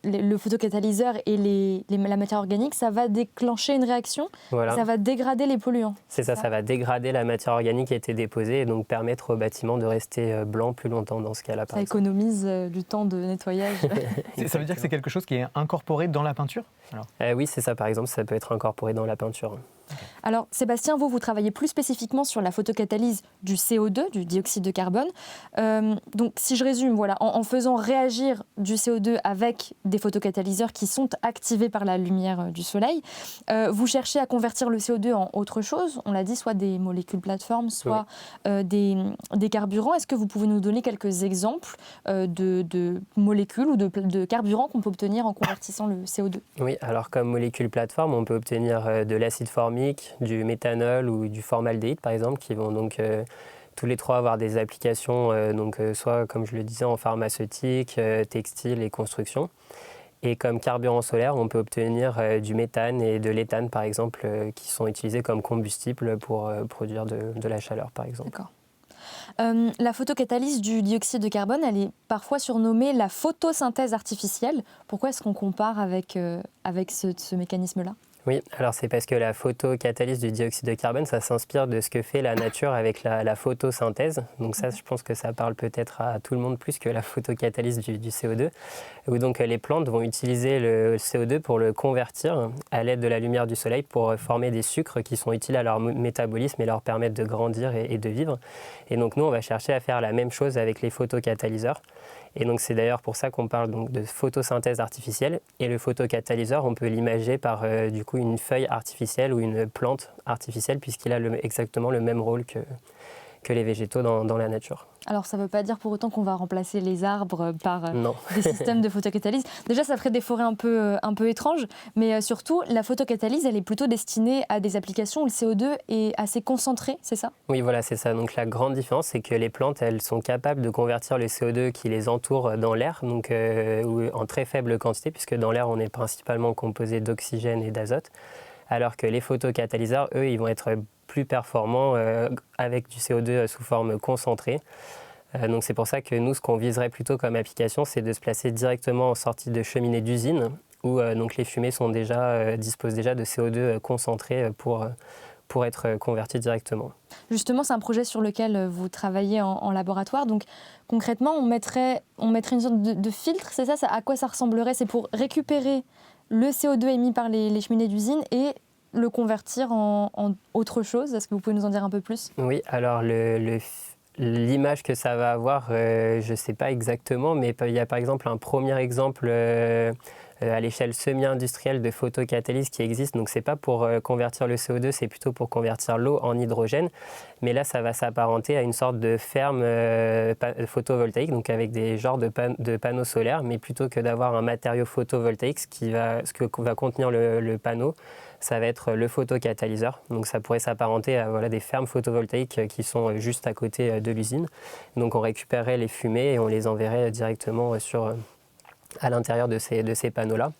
le photocatalyseur et la matière organique, ça va déclencher une réaction, ça va dégrader les polluants. C'est ça va dégrader la matière organique qui a été déposée et donc permettre au bâtiment de rester blanc plus longtemps dans ce cas-là. Ça économise du temps de nettoyage. Ça veut dire que c'est quelque chose qui est incorporé dans la peinture ? Oui, c'est ça. Par exemple, ça peut être incorporé dans la peinture. Alors, Sébastien, vous travaillez plus spécifiquement sur la photocatalyse du CO2, du dioxyde de carbone. Donc, si je résume, en faisant réagir du CO2 avec des photocatalyseurs qui sont activés par la lumière du soleil, vous cherchez à convertir le CO2 en autre chose. On l'a dit, soit des molécules plateformes, soit des carburants. Est-ce que vous pouvez nous donner quelques exemples de molécules ou de carburants qu'on peut obtenir en convertissant le CO2 ? Oui, alors comme molécule plateforme, on peut obtenir de l'acide formique, du méthanol ou du formaldéhyde par exemple, qui vont donc tous les trois avoir des applications, soit comme je le disais en pharmaceutique, textile et construction. Et comme carburant solaire, on peut obtenir du méthane et de l'éthane par exemple, qui sont utilisés comme combustible pour produire de la chaleur par exemple. D'accord. La photocatalyse du dioxyde de carbone, elle est parfois surnommée la photosynthèse artificielle. Pourquoi est-ce qu'on compare avec ce mécanisme-là ? Oui, alors c'est parce que la photocatalyse du dioxyde de carbone, ça s'inspire de ce que fait la nature avec la photosynthèse. Donc ça, je pense que ça parle peut-être à tout le monde plus que la photocatalyse du CO2. Où donc les plantes vont utiliser le CO2 pour le convertir à l'aide de la lumière du soleil pour former des sucres qui sont utiles à leur métabolisme et leur permettre de grandir et de vivre. Et donc nous, on va chercher à faire la même chose avec les photocatalyseurs. Et donc c'est d'ailleurs pour ça qu'on parle donc de photosynthèse artificielle. Et le photocatalyseur, on peut l'imager par du coup une feuille artificielle ou une plante artificielle puisqu'il a exactement le même rôle les végétaux dans la nature. Alors ça ne veut pas dire pour autant qu'on va remplacer les arbres par Non. des systèmes de photocatalyse. Déjà, ça ferait des forêts un peu étranges, mais surtout, la photocatalyse, elle est plutôt destinée à des applications où le CO2 est assez concentré, c'est ça? Oui, voilà, c'est ça. Donc la grande différence, c'est que les plantes, elles sont capables de convertir le CO2 qui les entoure dans l'air, donc en très faible quantité, puisque dans l'air, on est principalement composé d'oxygène et d'azote, alors que les photocatalyseurs, eux, ils vont être plus performants avec du CO2 sous forme concentrée. Donc c'est pour ça que nous, ce qu'on viserait plutôt comme application, c'est de se placer directement en sortie de cheminée d'usine, où donc les fumées disposent déjà de CO2 concentré pour être converties directement. Justement, c'est un projet sur lequel vous travaillez en laboratoire. Donc concrètement, on mettrait une sorte de filtre, c'est ça? À quoi ça ressemblerait? C'est pour récupérer le CO2 émis par les cheminées d'usine et le convertir en autre chose. Est-ce que vous pouvez nous en dire un peu plus? Oui, alors l'image que ça va avoir, je ne sais pas exactement, mais il y a par exemple un premier exemple à l'échelle semi-industrielle de photocatalyse qui existe. Donc ce n'est pas pour convertir le CO2, c'est plutôt pour convertir l'eau en hydrogène. Mais là, ça va s'apparenter à une sorte de ferme photovoltaïque, donc avec des genres de panneaux solaires, mais plutôt que d'avoir un matériau photovoltaïque, ce que va contenir le panneau, ça va être le photocatalyseur. Donc ça pourrait s'apparenter à des fermes photovoltaïques qui sont juste à côté de l'usine. Donc on récupérerait les fumées et on les enverrait directement à l'intérieur de ces panneaux-là.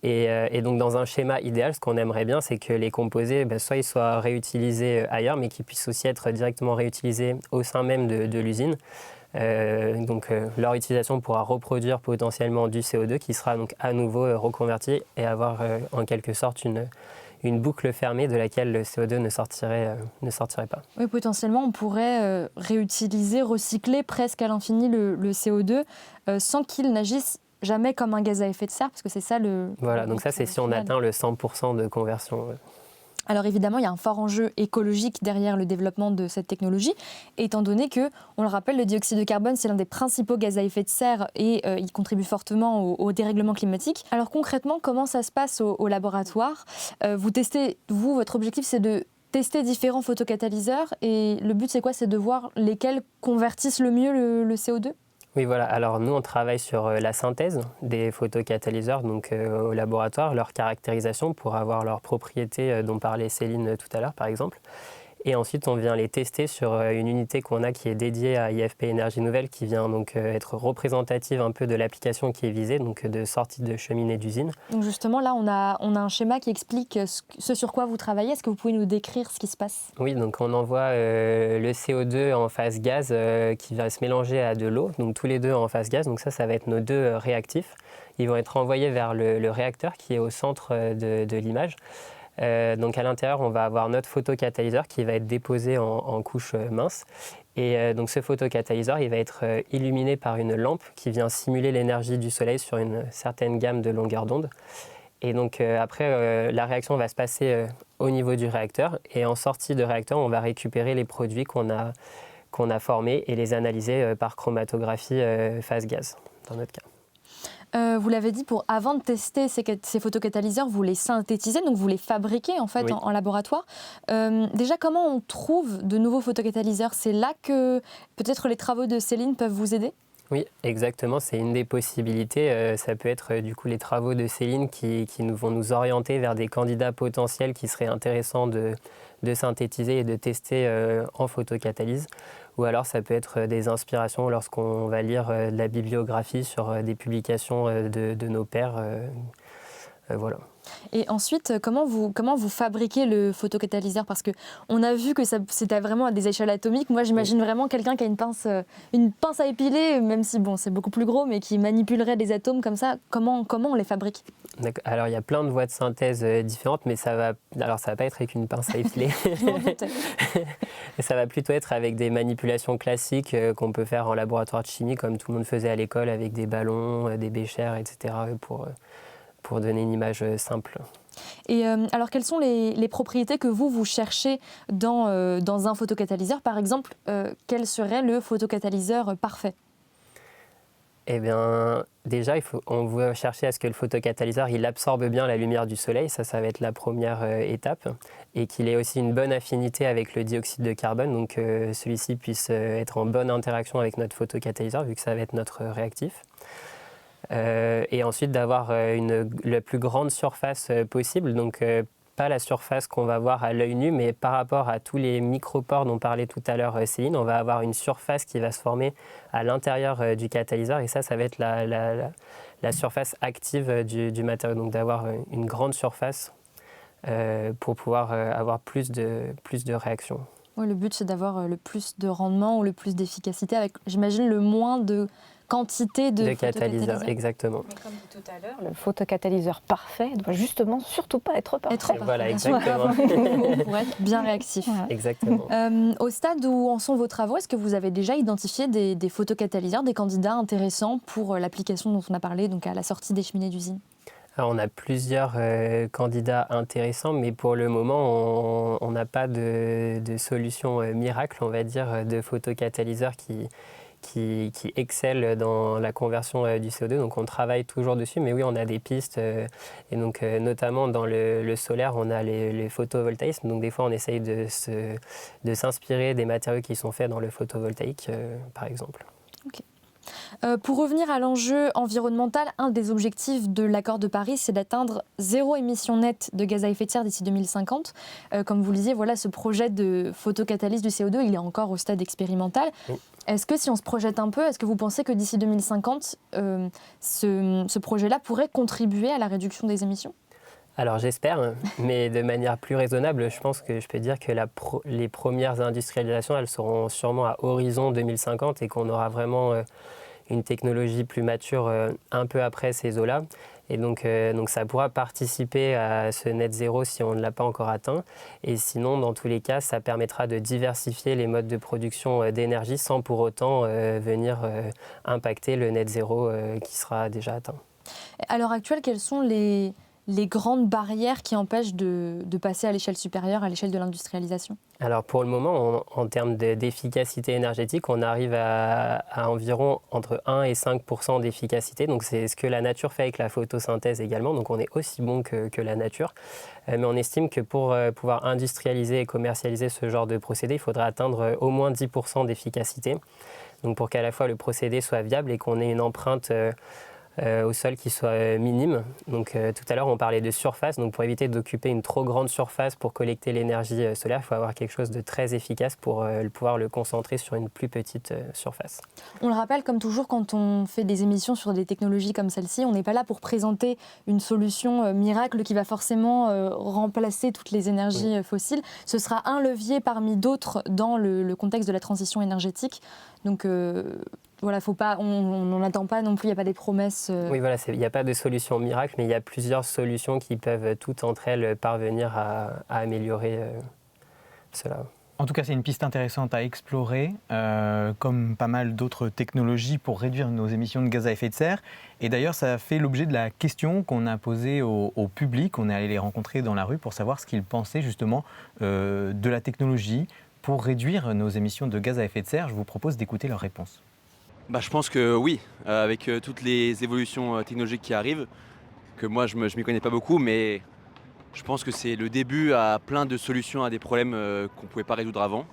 Et donc dans un schéma idéal, ce qu'on aimerait bien, c'est que les composés, soit ils soient réutilisés ailleurs, mais qu'ils puissent aussi être directement réutilisés au sein même de l'usine. Donc leur utilisation pourra reproduire potentiellement du CO2 qui sera donc à nouveau reconverti et avoir en quelque sorte une boucle fermée de laquelle le CO2 ne sortirait pas. Oui, potentiellement, on pourrait réutiliser, recycler presque à l'infini le CO2 sans qu'il n'agisse jamais comme un gaz à effet de serre, parce que c'est ça le... Voilà, donc ça c'est si on atteint le 100% de conversion. Alors évidemment, il y a un fort enjeu écologique derrière le développement de cette technologie, étant donné que, on le rappelle, le dioxyde de carbone, c'est l'un des principaux gaz à effet de serre et il contribue fortement au dérèglement climatique. Alors concrètement, comment ça se passe au laboratoire? Votre objectif, c'est de tester différents photocatalyseurs et le but, c'est quoi? C'est de voir lesquels convertissent le mieux le CO2? Oui, voilà. Alors nous, on travaille sur la synthèse des photocatalyseurs donc, au laboratoire, leur caractérisation pour avoir leurs propriétés dont parlait Céline tout à l'heure, par exemple. Et ensuite, on vient les tester sur une unité qu'on a qui est dédiée à IFP Énergie Nouvelle, qui vient donc être représentative un peu de l'application qui est visée, donc de sortie de cheminée d'usine. Donc justement, là, on a un schéma qui explique ce sur quoi vous travaillez. Est-ce que vous pouvez nous décrire ce qui se passe? Oui, donc on envoie le CO2 en phase gaz qui va se mélanger à de l'eau, donc tous les deux en phase gaz. Donc ça va être nos deux réactifs. Ils vont être envoyés vers le réacteur qui est au centre de l'image. Donc à l'intérieur, on va avoir notre photocatalyseur qui va être déposé en couche mince. Et donc ce photocatalyseur, il va être illuminé par une lampe qui vient simuler l'énergie du soleil sur une certaine gamme de longueur d'onde. Et donc après, la réaction va se passer au niveau du réacteur. Et en sortie de réacteur, on va récupérer les produits qu'on a formés et les analyser par chromatographie phase gaz, dans notre cas. Vous l'avez dit, avant de tester ces photocatalyseurs, vous les synthétisez, donc vous les fabriquez en fait Oui. en laboratoire. Déjà, comment on trouve de nouveaux photocatalyseurs? C'est là que peut-être les travaux de Céline peuvent vous aider? Oui, exactement, c'est une des possibilités. Ça peut être du coup les travaux de Céline qui vont nous orienter vers des candidats potentiels qui seraient intéressants de synthétiser et de tester en photocatalyse. Ou alors ça peut être des inspirations lorsqu'on va lire de la bibliographie sur des publications de nos pairs. Voilà. Et ensuite, comment vous fabriquez le photocatalyseur? Parce qu'on a vu que c'était vraiment à des échelles atomiques. Moi, j'imagine vraiment quelqu'un qui a une pince à épiler, même si bon, c'est beaucoup plus gros, mais qui manipulerait des atomes comme ça. Comment on les fabrique? Alors, il y a plein de voies de synthèse différentes, mais ça va pas être avec une pince à épiler. Je m'en doutais. Ça va plutôt être avec des manipulations classiques qu'on peut faire en laboratoire de chimie, comme tout le monde faisait à l'école, avec des ballons, des béchères, etc., pour donner une image simple. Et alors, quelles sont les propriétés que vous cherchez dans un photocatalyseur? Par exemple, quel serait le photocatalyseur parfait? Eh bien, déjà, on veut chercher à ce que le photocatalyseur il absorbe bien la lumière du soleil, ça va être la première étape, et qu'il ait aussi une bonne affinité avec le dioxyde de carbone, donc celui-ci puisse être en bonne interaction avec notre photocatalyseur, vu que ça va être notre réactif. Et ensuite d'avoir la plus grande surface possible, donc pas la surface qu'on va voir à l'œil nu, mais par rapport à tous les micropores dont parlait tout à l'heure Céline, on va avoir une surface qui va se former à l'intérieur du catalyseur, et ça va être la surface active du matériau, donc d'avoir une grande surface pour pouvoir avoir plus de réaction. Oui, le but, c'est d'avoir le plus de rendement ou le plus d'efficacité avec, j'imagine, le moins de quantité de catalyseur. Exactement. Mais comme dit tout à l'heure, le photocatalyseur parfait ne doit justement surtout pas être parfait. Voilà, exactement. Pour être bien réactif. Voilà. Exactement. Au stade où en sont vos travaux, est-ce que vous avez déjà identifié des photocatalyseurs, des candidats intéressants pour l'application dont on a parlé, donc à la sortie des cheminées d'usine? Alors, on a plusieurs candidats intéressants, mais pour le moment, on n'a pas de solution miracle, on va dire, de photocatalyseur qui excelle dans la conversion du CO2. Donc, on travaille toujours dessus, mais oui, on a des pistes. Et donc, notamment dans le solaire, on a les photovoltaïsmes. Donc, des fois, on essaye de s'inspirer des matériaux qui sont faits dans le photovoltaïque, par exemple. Okay. Pour revenir à l'enjeu environnemental, un des objectifs de l'accord de Paris, c'est d'atteindre 0 émission nette de gaz à effet de serre d'ici 2050. Comme vous le disiez, voilà, ce projet de photocatalyse du CO2, il est encore au stade expérimental. Oui. Est-ce que si on se projette un peu, est-ce que vous pensez que d'ici 2050, ce projet-là pourrait contribuer à la réduction des émissions ? Alors j'espère, mais de manière plus raisonnable, je pense que je peux dire que les premières industrialisations, elles seront sûrement à horizon 2050 et qu'on aura vraiment une technologie plus mature un peu après ces eaux-là. Et donc ça pourra participer à ce net zéro si on ne l'a pas encore atteint. Et sinon, dans tous les cas, ça permettra de diversifier les modes de production d'énergie sans pour autant venir impacter le net zéro qui sera déjà atteint. À l'heure actuelle, quelles sont les grandes barrières qui empêchent de passer à l'échelle supérieure, à l'échelle de l'industrialisation? Alors pour le moment, en termes d'efficacité énergétique, on arrive à environ entre 1 et 5% d'efficacité. Donc c'est ce que la nature fait avec la photosynthèse également. Donc on est aussi bon que la nature. Mais on estime que pour pouvoir industrialiser et commercialiser ce genre de procédé, il faudra atteindre au moins 10% d'efficacité. Donc pour qu'à la fois le procédé soit viable et qu'on ait une empreinte au sol qui soit minime. Donc tout à l'heure on parlait de surface, donc pour éviter d'occuper une trop grande surface pour collecter l'énergie solaire, il faut avoir quelque chose de très efficace pour pouvoir le concentrer sur une plus petite surface. On le rappelle, comme toujours quand on fait des émissions sur des technologies comme celle-ci, on n'est pas là pour présenter une solution miracle qui va forcément remplacer toutes les énergies fossiles. Ce sera un levier parmi d'autres dans le contexte de la transition énergétique. Donc voilà, on n'attend pas non plus, il n'y a pas des promesses. Oui, voilà, il n'y a pas de solution miracle, mais il y a plusieurs solutions qui peuvent toutes entre elles parvenir à améliorer cela. En tout cas, c'est une piste intéressante à explorer, comme pas mal d'autres technologies pour réduire nos émissions de gaz à effet de serre. Et d'ailleurs, ça a fait l'objet de la question qu'on a posée au public. On est allé les rencontrer dans la rue pour savoir ce qu'ils pensaient justement de la technologie pour réduire nos émissions de gaz à effet de serre. Je vous propose d'écouter leurs réponses. Je pense que oui, avec toutes les évolutions technologiques qui arrivent, que moi je m'y connais pas beaucoup, mais je pense que c'est le début à plein de solutions à des problèmes qu'on ne pouvait pas résoudre avant.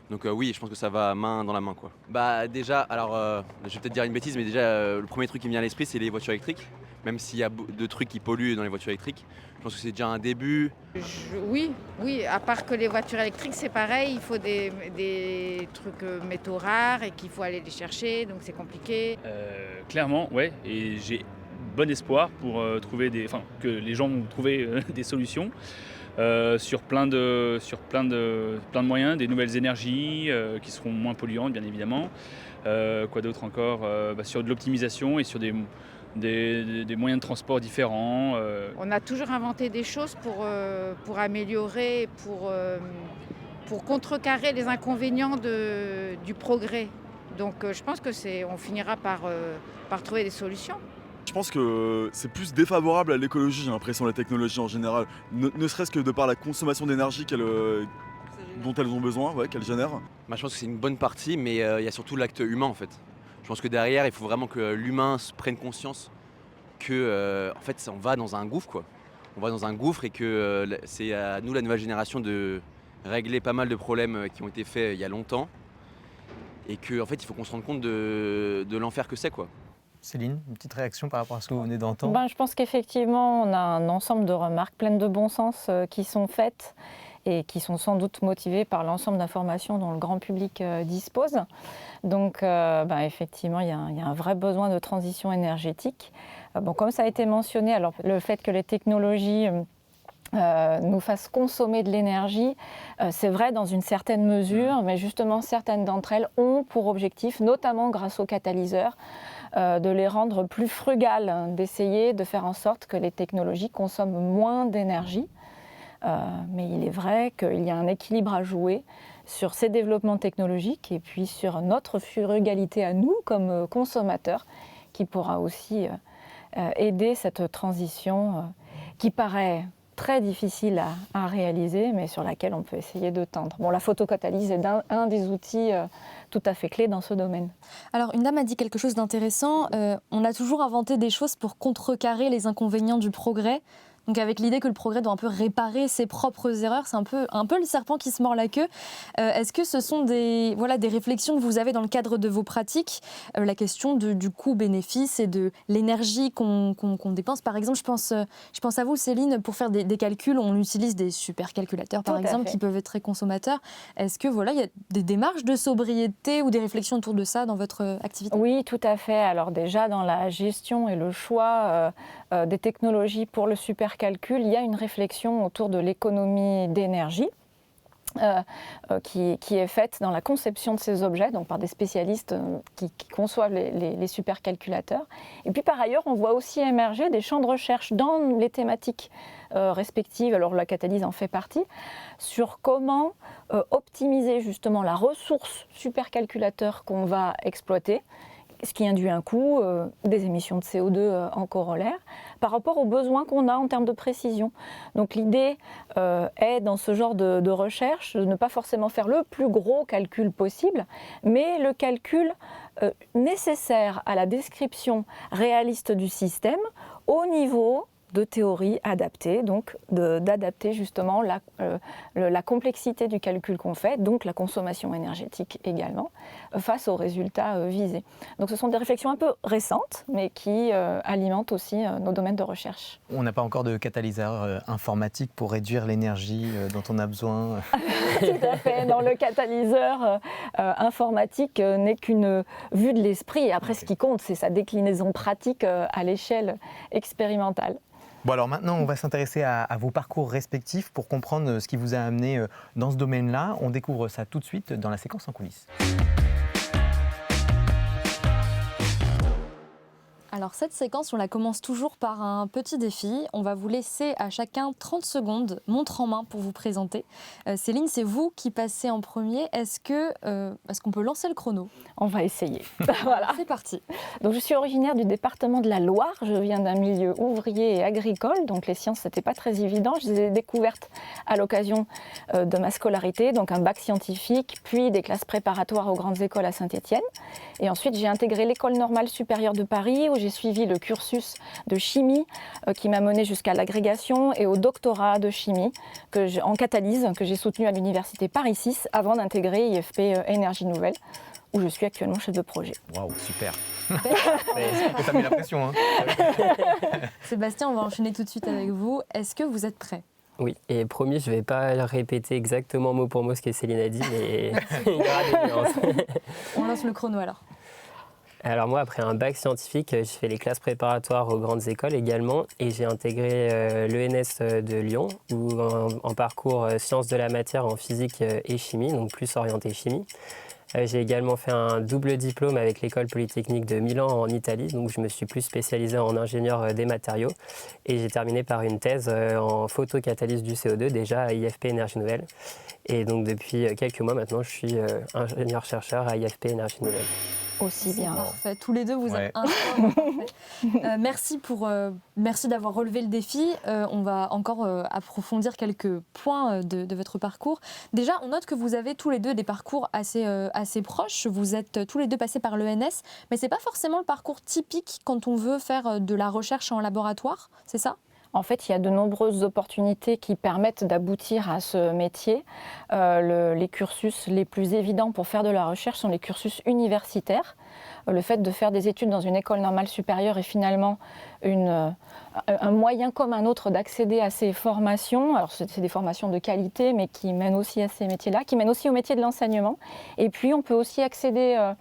Donc oui, je pense que ça va main dans la main, quoi. Déjà, alors je vais peut-être dire une bêtise, mais déjà le premier truc qui me vient à l'esprit, c'est les voitures électriques. Même s'il y a de trucs qui polluent dans les voitures électriques, je pense que c'est déjà un début. Oui, à part que les voitures électriques, c'est pareil, il faut des trucs métaux rares et qu'il faut aller les chercher, donc c'est compliqué. Clairement, ouais, et j'ai bon espoir pour que les gens vont trouver des solutions sur plein de moyens, des nouvelles énergies qui seront moins polluantes, bien évidemment. Quoi d'autre encore sur de l'optimisation et sur des moyens de transport différents. On a toujours inventé des choses pour améliorer, pour contrecarrer les inconvénients du progrès. Donc je pense qu'on finira par trouver des solutions. Je pense que c'est plus défavorable à l'écologie, j'ai l'impression, la technologie en général. Ne serait-ce que de par la consommation d'énergie dont elles ont besoin, qu'elles génèrent. Je pense que c'est une bonne partie, mais il y a surtout l'acte humain en fait. Je Je pense que derrière, il faut vraiment que l'humain prenne conscience que en fait, on va dans un gouffre, quoi. On va dans un gouffre et que c'est à nous, la nouvelle génération, de régler pas mal de problèmes qui ont été faits il y a longtemps. Et qu'en fait, il faut qu'on se rende compte de l'enfer que c'est, quoi. Céline, une petite réaction par rapport à ce que vous venez d'entendre? Je pense qu'effectivement, on a un ensemble de remarques pleines de bon sens qui sont faites et qui sont sans doute motivées par l'ensemble d'informations dont le grand public dispose. Donc, effectivement, il y a un vrai besoin de transition énergétique. Comme ça a été mentionné, alors le fait que les technologies nous fassent consommer de l'énergie, c'est vrai dans une certaine mesure, mais justement certaines d'entre elles ont pour objectif, notamment grâce aux catalyseurs, de les rendre plus frugales, d'essayer de faire en sorte que les technologies consomment moins d'énergie. Mais il est vrai qu'il y a un équilibre à jouer sur ces développements technologiques et puis sur notre frugalité à nous comme consommateurs qui pourra aussi aider cette transition qui paraît très difficile à réaliser, mais sur laquelle on peut essayer de tendre. La photocatalyse est un des outils tout à fait clés dans ce domaine. Alors, une dame a dit quelque chose d'intéressant. On a toujours inventé des choses pour contrecarrer les inconvénients du progrès. Donc avec l'idée que le progrès doit un peu réparer ses propres erreurs, c'est un peu le serpent qui se mord la queue. Est-ce que ce sont des réflexions que vous avez dans le cadre de vos pratiques, la question du coût-bénéfice et de l'énergie qu'on dépense? Par exemple, je pense à vous, Céline, pour faire des calculs, on utilise des supercalculateurs, par exemple, qui peuvent être très consommateurs. Est-ce que il y a des démarches de sobriété ou des réflexions autour de ça dans votre activité? Oui, tout à fait. Alors déjà, dans la gestion et le choix des technologies pour le supercalcul, il y a une réflexion autour de l'économie d'énergie qui est faite dans la conception de ces objets, donc par des spécialistes qui conçoivent les supercalculateurs. Et puis par ailleurs, on voit aussi émerger des champs de recherche dans les thématiques respectives, alors la catalyse en fait partie, sur comment optimiser justement la ressource supercalculateur qu'on va exploiter, ce qui induit un coût, des émissions de CO2 en corollaire, par rapport aux besoins qu'on a en termes de précision. Donc l'idée est, dans ce genre de recherche, de ne pas forcément faire le plus gros calcul possible, mais le calcul nécessaire à la description réaliste du système au niveau de théorie adaptée, donc d'adapter justement la complexité du calcul qu'on fait, donc la consommation énergétique également, face aux résultats visés. Donc ce sont des réflexions un peu récentes, mais qui alimentent aussi nos domaines de recherche. On n'a pas encore de catalyseur informatique pour réduire l'énergie dont on a besoin. Tout à fait. Non, le catalyseur informatique n'est qu'une vue de l'esprit. Et après, ce qui compte, c'est sa déclinaison pratique à l'échelle expérimentale. Bon, alors maintenant, on va s'intéresser à vos parcours respectifs pour comprendre ce qui vous a amené dans ce domaine-là. On découvre ça tout de suite dans la séquence en coulisses. Alors cette séquence, on la commence toujours par un petit défi. On va vous laisser à chacun 30 secondes, montre en main, pour vous présenter. Céline, c'est vous qui passez en premier. Est-ce qu'on peut lancer le chrono? On va essayer. Voilà. C'est parti. Donc, je suis originaire du département de la Loire. Je viens d'un milieu ouvrier et agricole. Donc les sciences, ce n'était pas très évident. Je les ai découvertes à l'occasion de ma scolarité. Donc un bac scientifique, puis des classes préparatoires aux grandes écoles à Saint-Étienne. Et ensuite, j'ai intégré l'École normale supérieure de Paris, où j'ai suivi le cursus de chimie qui m'a mené jusqu'à l'agrégation et au doctorat de chimie en catalyse que j'ai soutenu à l'université Paris 6 avant d'intégrer IFP Énergie Nouvelle, où je suis actuellement chef de projet. Waouh, super. Ça met la pression. Hein. Sébastien, on va enchaîner tout de suite avec vous. Est-ce que vous êtes prêt? Oui, et promis, je ne vais pas répéter exactement mot pour mot ce que Céline a dit, mais il y aura des nuances. On lance le chrono alors. Alors moi, après un bac scientifique, j'ai fait les classes préparatoires aux grandes écoles également, et j'ai intégré l'ENS de Lyon, où en parcours sciences de la matière en physique et chimie, donc plus orienté chimie. J'ai également fait un double diplôme avec l'école polytechnique de Milan en Italie, donc je me suis plus spécialisé en ingénieur des matériaux, et j'ai terminé par une thèse en photocatalyse du CO2, déjà à IFP Énergie Nouvelle. Et donc depuis quelques mois maintenant, je suis ingénieur-chercheur à IFP Énergie Nouvelle. aussi C'est bien. parfait. Tous les deux, vous Ouais. êtes un. Merci d'avoir relevé le défi. On va encore approfondir quelques points de votre parcours. Déjà, on note que vous avez tous les deux des parcours assez proches. Vous êtes tous les deux passés par l'ENS, mais c'est pas forcément le parcours typique quand on veut faire de la recherche en laboratoire, c'est ça ? En fait, il y a de nombreuses opportunités qui permettent d'aboutir à ce métier. Les cursus les plus évidents pour faire de la recherche sont les cursus universitaires. Le fait de faire des études dans une école normale supérieure est finalement un moyen comme un autre d'accéder à ces formations. Alors, c'est des formations de qualité, mais qui mènent aussi à ces métiers-là, qui mènent aussi au métier de l'enseignement. Et puis, on peut aussi accéder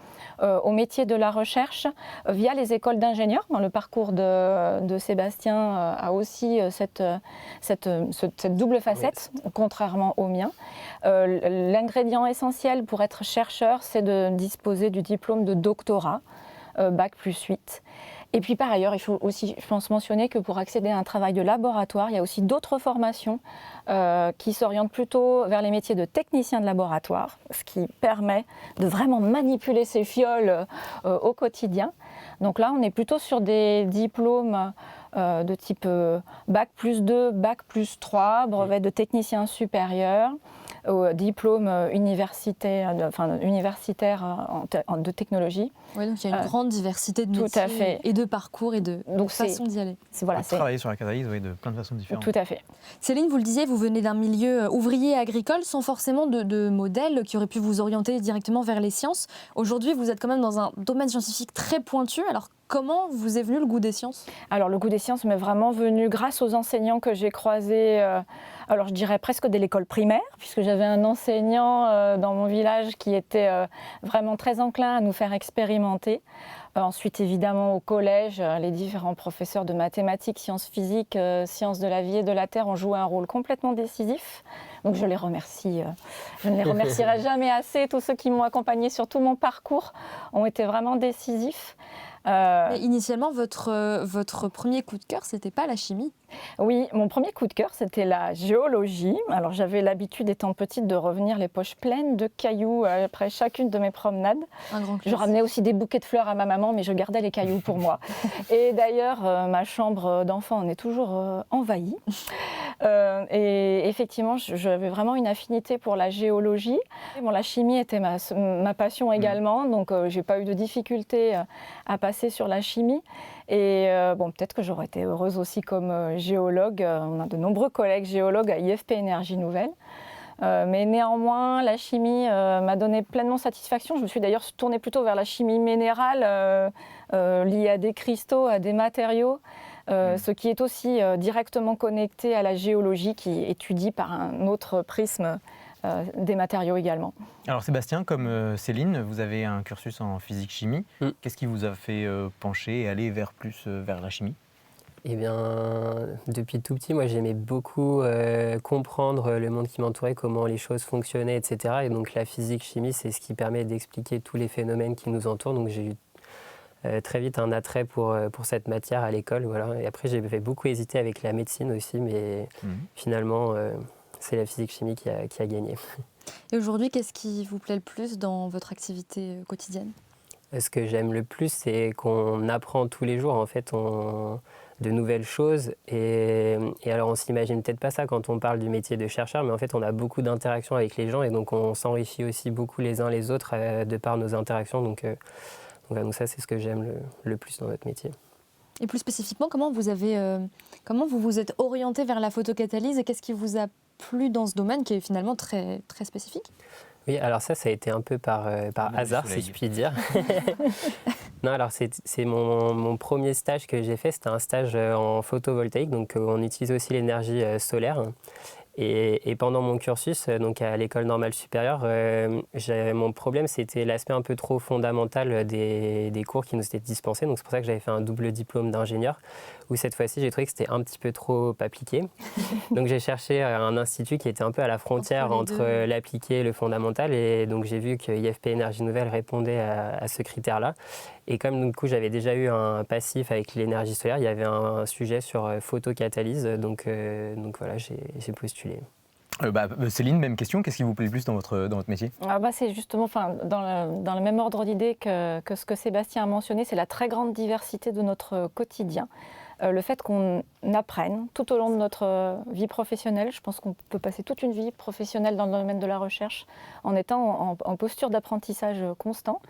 au métier de la recherche via les écoles d'ingénieurs. Dans le parcours de Sébastien a aussi cette double facette, contrairement au mien. L'ingrédient essentiel pour être chercheur, c'est de disposer du diplôme de doctorat, Bac+8. Et puis par ailleurs, il faut aussi, je pense, mentionner que pour accéder à un travail de laboratoire, il y a aussi d'autres formations qui s'orientent plutôt vers les métiers de technicien de laboratoire, ce qui permet de vraiment manipuler ces fioles au quotidien. Donc là, on est plutôt sur des diplômes de type Bac+2, Bac+3, brevet de technicien supérieur, diplôme universitaire de technologie. Oui, donc il y a une grande diversité de métiers tout à fait. Et de parcours et de façons d'y aller. On peut travailler sur la catalyse de plein de façons différentes. Tout à fait. Céline, vous le disiez, vous venez d'un milieu ouvrier et agricole sans forcément de modèle qui aurait pu vous orienter directement vers les sciences. Aujourd'hui, vous êtes quand même dans un domaine scientifique très pointu. Alors, comment vous est venu le goût des sciences ? Alors, le goût des sciences m'est vraiment venu grâce aux enseignants que j'ai croisés, alors je dirais presque dès l'école primaire, puisque j'avais un enseignant dans mon village qui était vraiment très enclin à nous faire expérimenter. Ensuite, évidemment, au collège, les différents professeurs de mathématiques, sciences physiques, sciences de la vie et de la terre ont joué un rôle complètement décisif. Donc je les remercie. Je ne les remercierai jamais assez. Tous ceux qui m'ont accompagnée sur tout mon parcours ont été vraiment décisifs. Mais initialement, votre premier coup de cœur, c'était pas la chimie ? Oui, mon premier coup de cœur, c'était la géologie. Alors j'avais l'habitude, étant petite, de revenir les poches pleines de cailloux après chacune de mes promenades. Un grand Je ramenais aussi des bouquets de fleurs à ma maman, mais je gardais les cailloux pour moi. Et d'ailleurs, ma chambre d'enfant en est toujours envahie. Et effectivement, j'avais vraiment une affinité pour la géologie. Bon, la chimie était ma passion également, donc j'ai pas eu de difficulté à passer sur la chimie. Et bon, peut-être que j'aurais été heureuse aussi comme géologue. On a de nombreux collègues géologues à IFP Énergie Nouvelle. Mais néanmoins, la chimie m'a donné pleinement satisfaction. Je me suis d'ailleurs tournée plutôt vers la chimie minérale, liée à des cristaux, à des matériaux, ce qui est aussi directement connecté à la géologie qui étudie par un autre prisme des matériaux également. Alors Sébastien, comme Céline, vous avez un cursus en physique-chimie. Qu'est-ce qui vous a fait pencher et aller vers la chimie ? Eh bien, depuis tout petit, moi j'aimais beaucoup comprendre le monde qui m'entourait, comment les choses fonctionnaient, etc. Et donc la physique-chimie, c'est ce qui permet d'expliquer tous les phénomènes qui nous entourent. Donc j'ai eu très vite un attrait pour cette matière à l'école. Voilà. Et après, j'ai beaucoup hésité avec la médecine aussi, mais finalement, c'est la physique-chimie qui a gagné. Et aujourd'hui, qu'est-ce qui vous plaît le plus dans votre activité quotidienne ? Ce que j'aime le plus, c'est qu'on apprend tous les jours, en fait, de nouvelles choses. Et alors, on ne s'imagine peut-être pas ça quand on parle du métier de chercheur, mais en fait, on a beaucoup d'interactions avec les gens et donc on s'enrichit aussi beaucoup les uns les autres de par nos interactions. Donc ça, c'est ce que j'aime le plus dans notre métier. Et plus spécifiquement, comment vous vous êtes orienté vers la photocatalyse et qu'est-ce qui vous a plu dans ce domaine qui est finalement très, très spécifique ? Oui, alors ça a été un peu par hasard, si je puis dire. Non, alors c'est mon premier stage que j'ai fait, c'était un stage en photovoltaïque, donc on utilise aussi l'énergie solaire. Et pendant mon cursus, donc à l'école normale supérieure, mon problème, c'était l'aspect un peu trop fondamental des cours qui nous étaient dispensés. Donc c'est pour ça que j'avais fait un double diplôme d'ingénieur, où cette fois-ci, j'ai trouvé que c'était un petit peu trop appliqué. Donc j'ai cherché un institut qui était un peu à la frontière entre l'appliqué et le fondamental. Et donc j'ai vu que IFP Énergie Nouvelle répondait à ce critère-là. Et comme du coup, j'avais déjà eu un passif avec l'énergie solaire, il y avait un sujet sur photocatalyse. Donc voilà, j'ai postulé. Céline, même question, qu'est-ce qui vous plaît le plus dans votre métier? C'est justement dans le même ordre d'idée que ce que Sébastien a mentionné, c'est la très grande diversité de notre quotidien. Le fait qu'on apprenne tout au long de notre vie professionnelle. Je pense qu'on peut passer toute une vie professionnelle dans le domaine de la recherche en étant en posture d'apprentissage constant.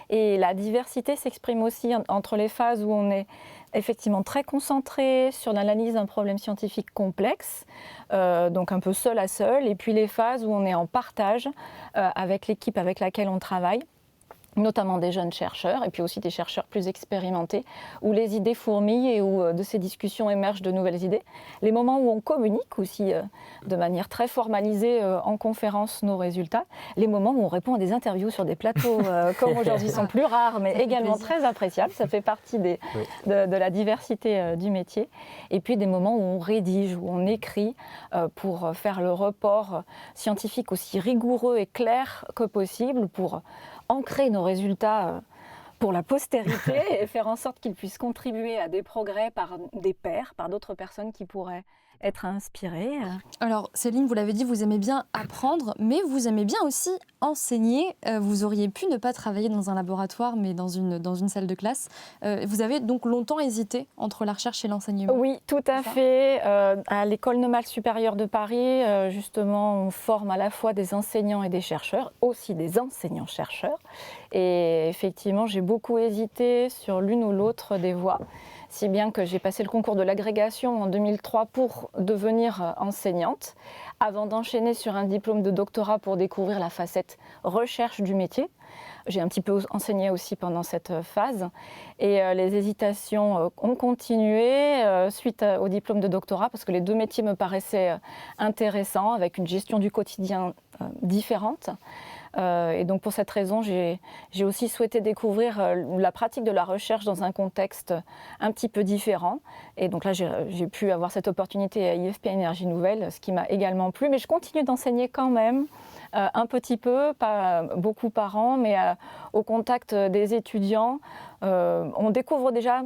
Et la diversité s'exprime aussi entre les phases où on est effectivement très concentré sur l'analyse d'un problème scientifique complexe, donc un peu seul à seul, et puis les phases où on est en partage avec l'équipe avec laquelle on travaille, notamment des jeunes chercheurs et puis aussi des chercheurs plus expérimentés, où les idées fourmillent et où de ces discussions émergent de nouvelles idées. Les moments où on communique aussi de manière très formalisée en conférence nos résultats. Les moments où on répond à des interviews sur des plateaux comme aujourd'hui sont plus rares mais également très appréciables. Ça fait partie de la diversité du métier. Et puis des moments où on rédige, où on écrit pour faire le report scientifique aussi rigoureux et clair que possible, pour ancrer nos résultats pour la postérité et faire en sorte qu'ils puissent contribuer à des progrès par des pairs, par d'autres personnes qui pourraient être inspirées. Alors Céline, vous l'avez dit, vous aimez bien apprendre, mais vous aimez bien aussi enseigner. Vous auriez pu ne pas travailler dans un laboratoire, mais dans une salle de classe. Vous avez donc longtemps hésité entre la recherche et l'enseignement. Oui, tout à fait. À l'École Normale Supérieure de Paris, justement, on forme à la fois des enseignants et des chercheurs, aussi des enseignants-chercheurs. Et effectivement, j'ai beaucoup hésité sur l'une ou l'autre des voies, si bien que j'ai passé le concours de l'agrégation en 2003 pour devenir enseignante, avant d'enchaîner sur un diplôme de doctorat pour découvrir la facette recherche du métier. J'ai un petit peu enseigné aussi pendant cette phase et les hésitations ont continué suite au diplôme de doctorat parce que les deux métiers me paraissaient intéressants avec une gestion du quotidien différente. Et donc pour cette raison, j'ai aussi souhaité découvrir la pratique de la recherche dans un contexte un petit peu différent. Et donc là, j'ai pu avoir cette opportunité à IFP Énergie Nouvelle, ce qui m'a également plu. Mais je continue d'enseigner quand même, un petit peu, pas beaucoup par an, mais au contact des étudiants. On découvre déjà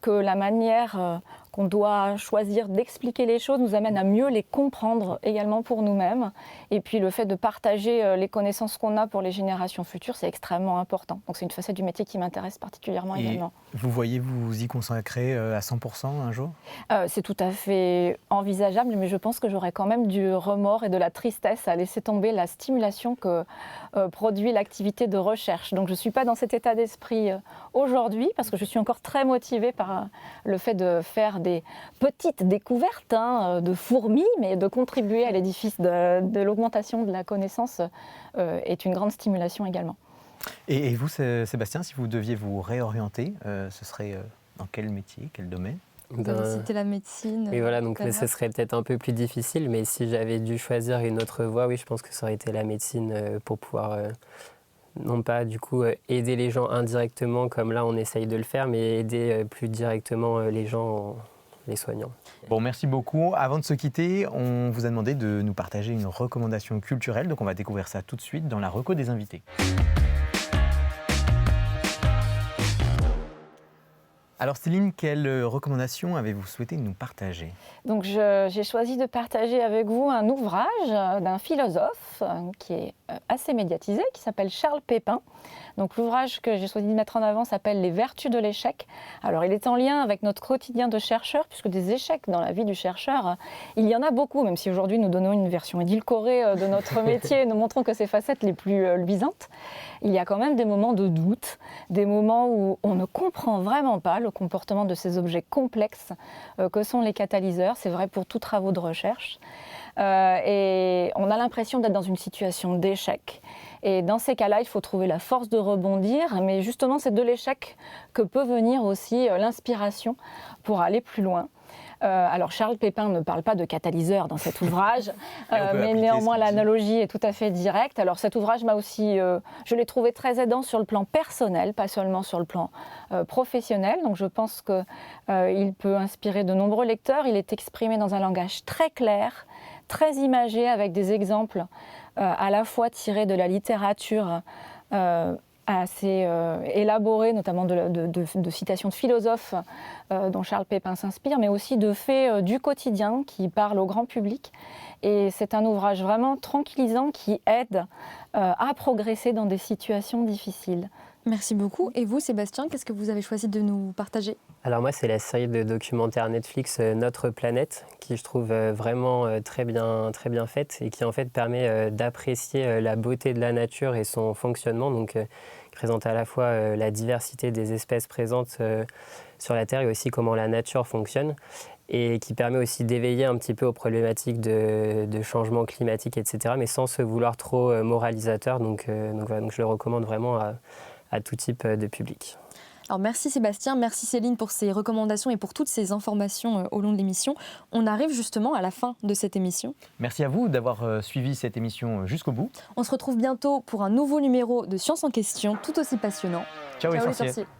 que la manière qu'on doit choisir d'expliquer les choses nous amène à mieux les comprendre également pour nous-mêmes. Et puis le fait de partager les connaissances qu'on a pour les générations futures, c'est extrêmement important. Donc c'est une facette du métier qui m'intéresse particulièrement également. Vous voyez vous y consacrer à 100% un jour? C'est tout à fait envisageable, mais je pense que j'aurais quand même du remords et de la tristesse à laisser tomber la stimulation que produit l'activité de recherche. Donc je ne suis pas dans cet état d'esprit aujourd'hui, parce que je suis encore très motivée par le fait de faire des petites découvertes de fourmis, mais de contribuer à l'édifice de l'augmentation de la connaissance est une grande stimulation également. Et vous, Sébastien, si vous deviez vous réorienter, ce serait dans quel métier, quel domaine? Vous avez cité la médecine. Et voilà, donc ce serait peut-être un peu plus difficile, mais si j'avais dû choisir une autre voie, oui, je pense que ça aurait été la médecine pour pouvoir, non pas du coup aider les gens indirectement comme là on essaye de le faire, mais aider plus directement les gens, les soignants. Bon, merci beaucoup. Avant de se quitter, on vous a demandé de nous partager une recommandation culturelle, donc on va découvrir ça tout de suite dans la reco des invités. Alors Céline, quelle recommandation avez-vous souhaité nous partager? Donc j'ai choisi de partager avec vous un ouvrage d'un philosophe qui est assez médiatisé, qui s'appelle Charles Pépin. Donc l'ouvrage que j'ai choisi de mettre en avant s'appelle « Les vertus de l'échec ». Alors il est en lien avec notre quotidien de chercheur, puisque des échecs dans la vie du chercheur, il y en a beaucoup, même si aujourd'hui nous donnons une version édulcorée de notre métier et nous montrons que ses facettes les plus luisantes. Il y a quand même des moments de doute, des moments où on ne comprend vraiment pas le comportement de ces objets complexes que sont les catalyseurs. C'est vrai pour tous travaux de recherche. Et on a l'impression d'être dans une situation d'échec. Et dans ces cas-là, il faut trouver la force de rebondir. Mais justement, c'est de l'échec que peut venir aussi l'inspiration pour aller plus loin. Alors Charles Pépin ne parle pas de catalyseur dans cet ouvrage, mais néanmoins l'analogie est tout à fait directe. Alors cet ouvrage m'a aussi, je l'ai trouvé très aidant sur le plan personnel, pas seulement sur le plan professionnel. Donc je pense qu'il peut inspirer de nombreux lecteurs. Il est exprimé dans un langage très clair, très imagé, avec des exemples à la fois tirés de la littérature assez élaborés, notamment de citations de philosophes dont Charles Pépin s'inspire, mais aussi de faits du quotidien qui parlent au grand public. Et c'est un ouvrage vraiment tranquillisant qui aide à progresser dans des situations difficiles. Merci beaucoup. Et vous, Sébastien, qu'est-ce que vous avez choisi de nous partager ? Alors moi, c'est la série de documentaires Netflix Notre Planète, qui je trouve vraiment très bien faite et qui en fait permet d'apprécier la beauté de la nature et son fonctionnement. Donc, qui présente à la fois la diversité des espèces présentes sur la Terre et aussi comment la nature fonctionne, et qui permet aussi d'éveiller un petit peu aux problématiques de changement climatique, etc., mais sans se vouloir trop moralisateur. Donc je le recommande vraiment à tout type de public. Alors merci Sébastien, merci Céline pour ces recommandations et pour toutes ces informations au long de l'émission. On arrive justement à la fin de cette émission. Merci à vous d'avoir suivi cette émission jusqu'au bout. On se retrouve bientôt pour un nouveau numéro de Science en question, tout aussi passionnant. Ciao les sorciers. sorciers.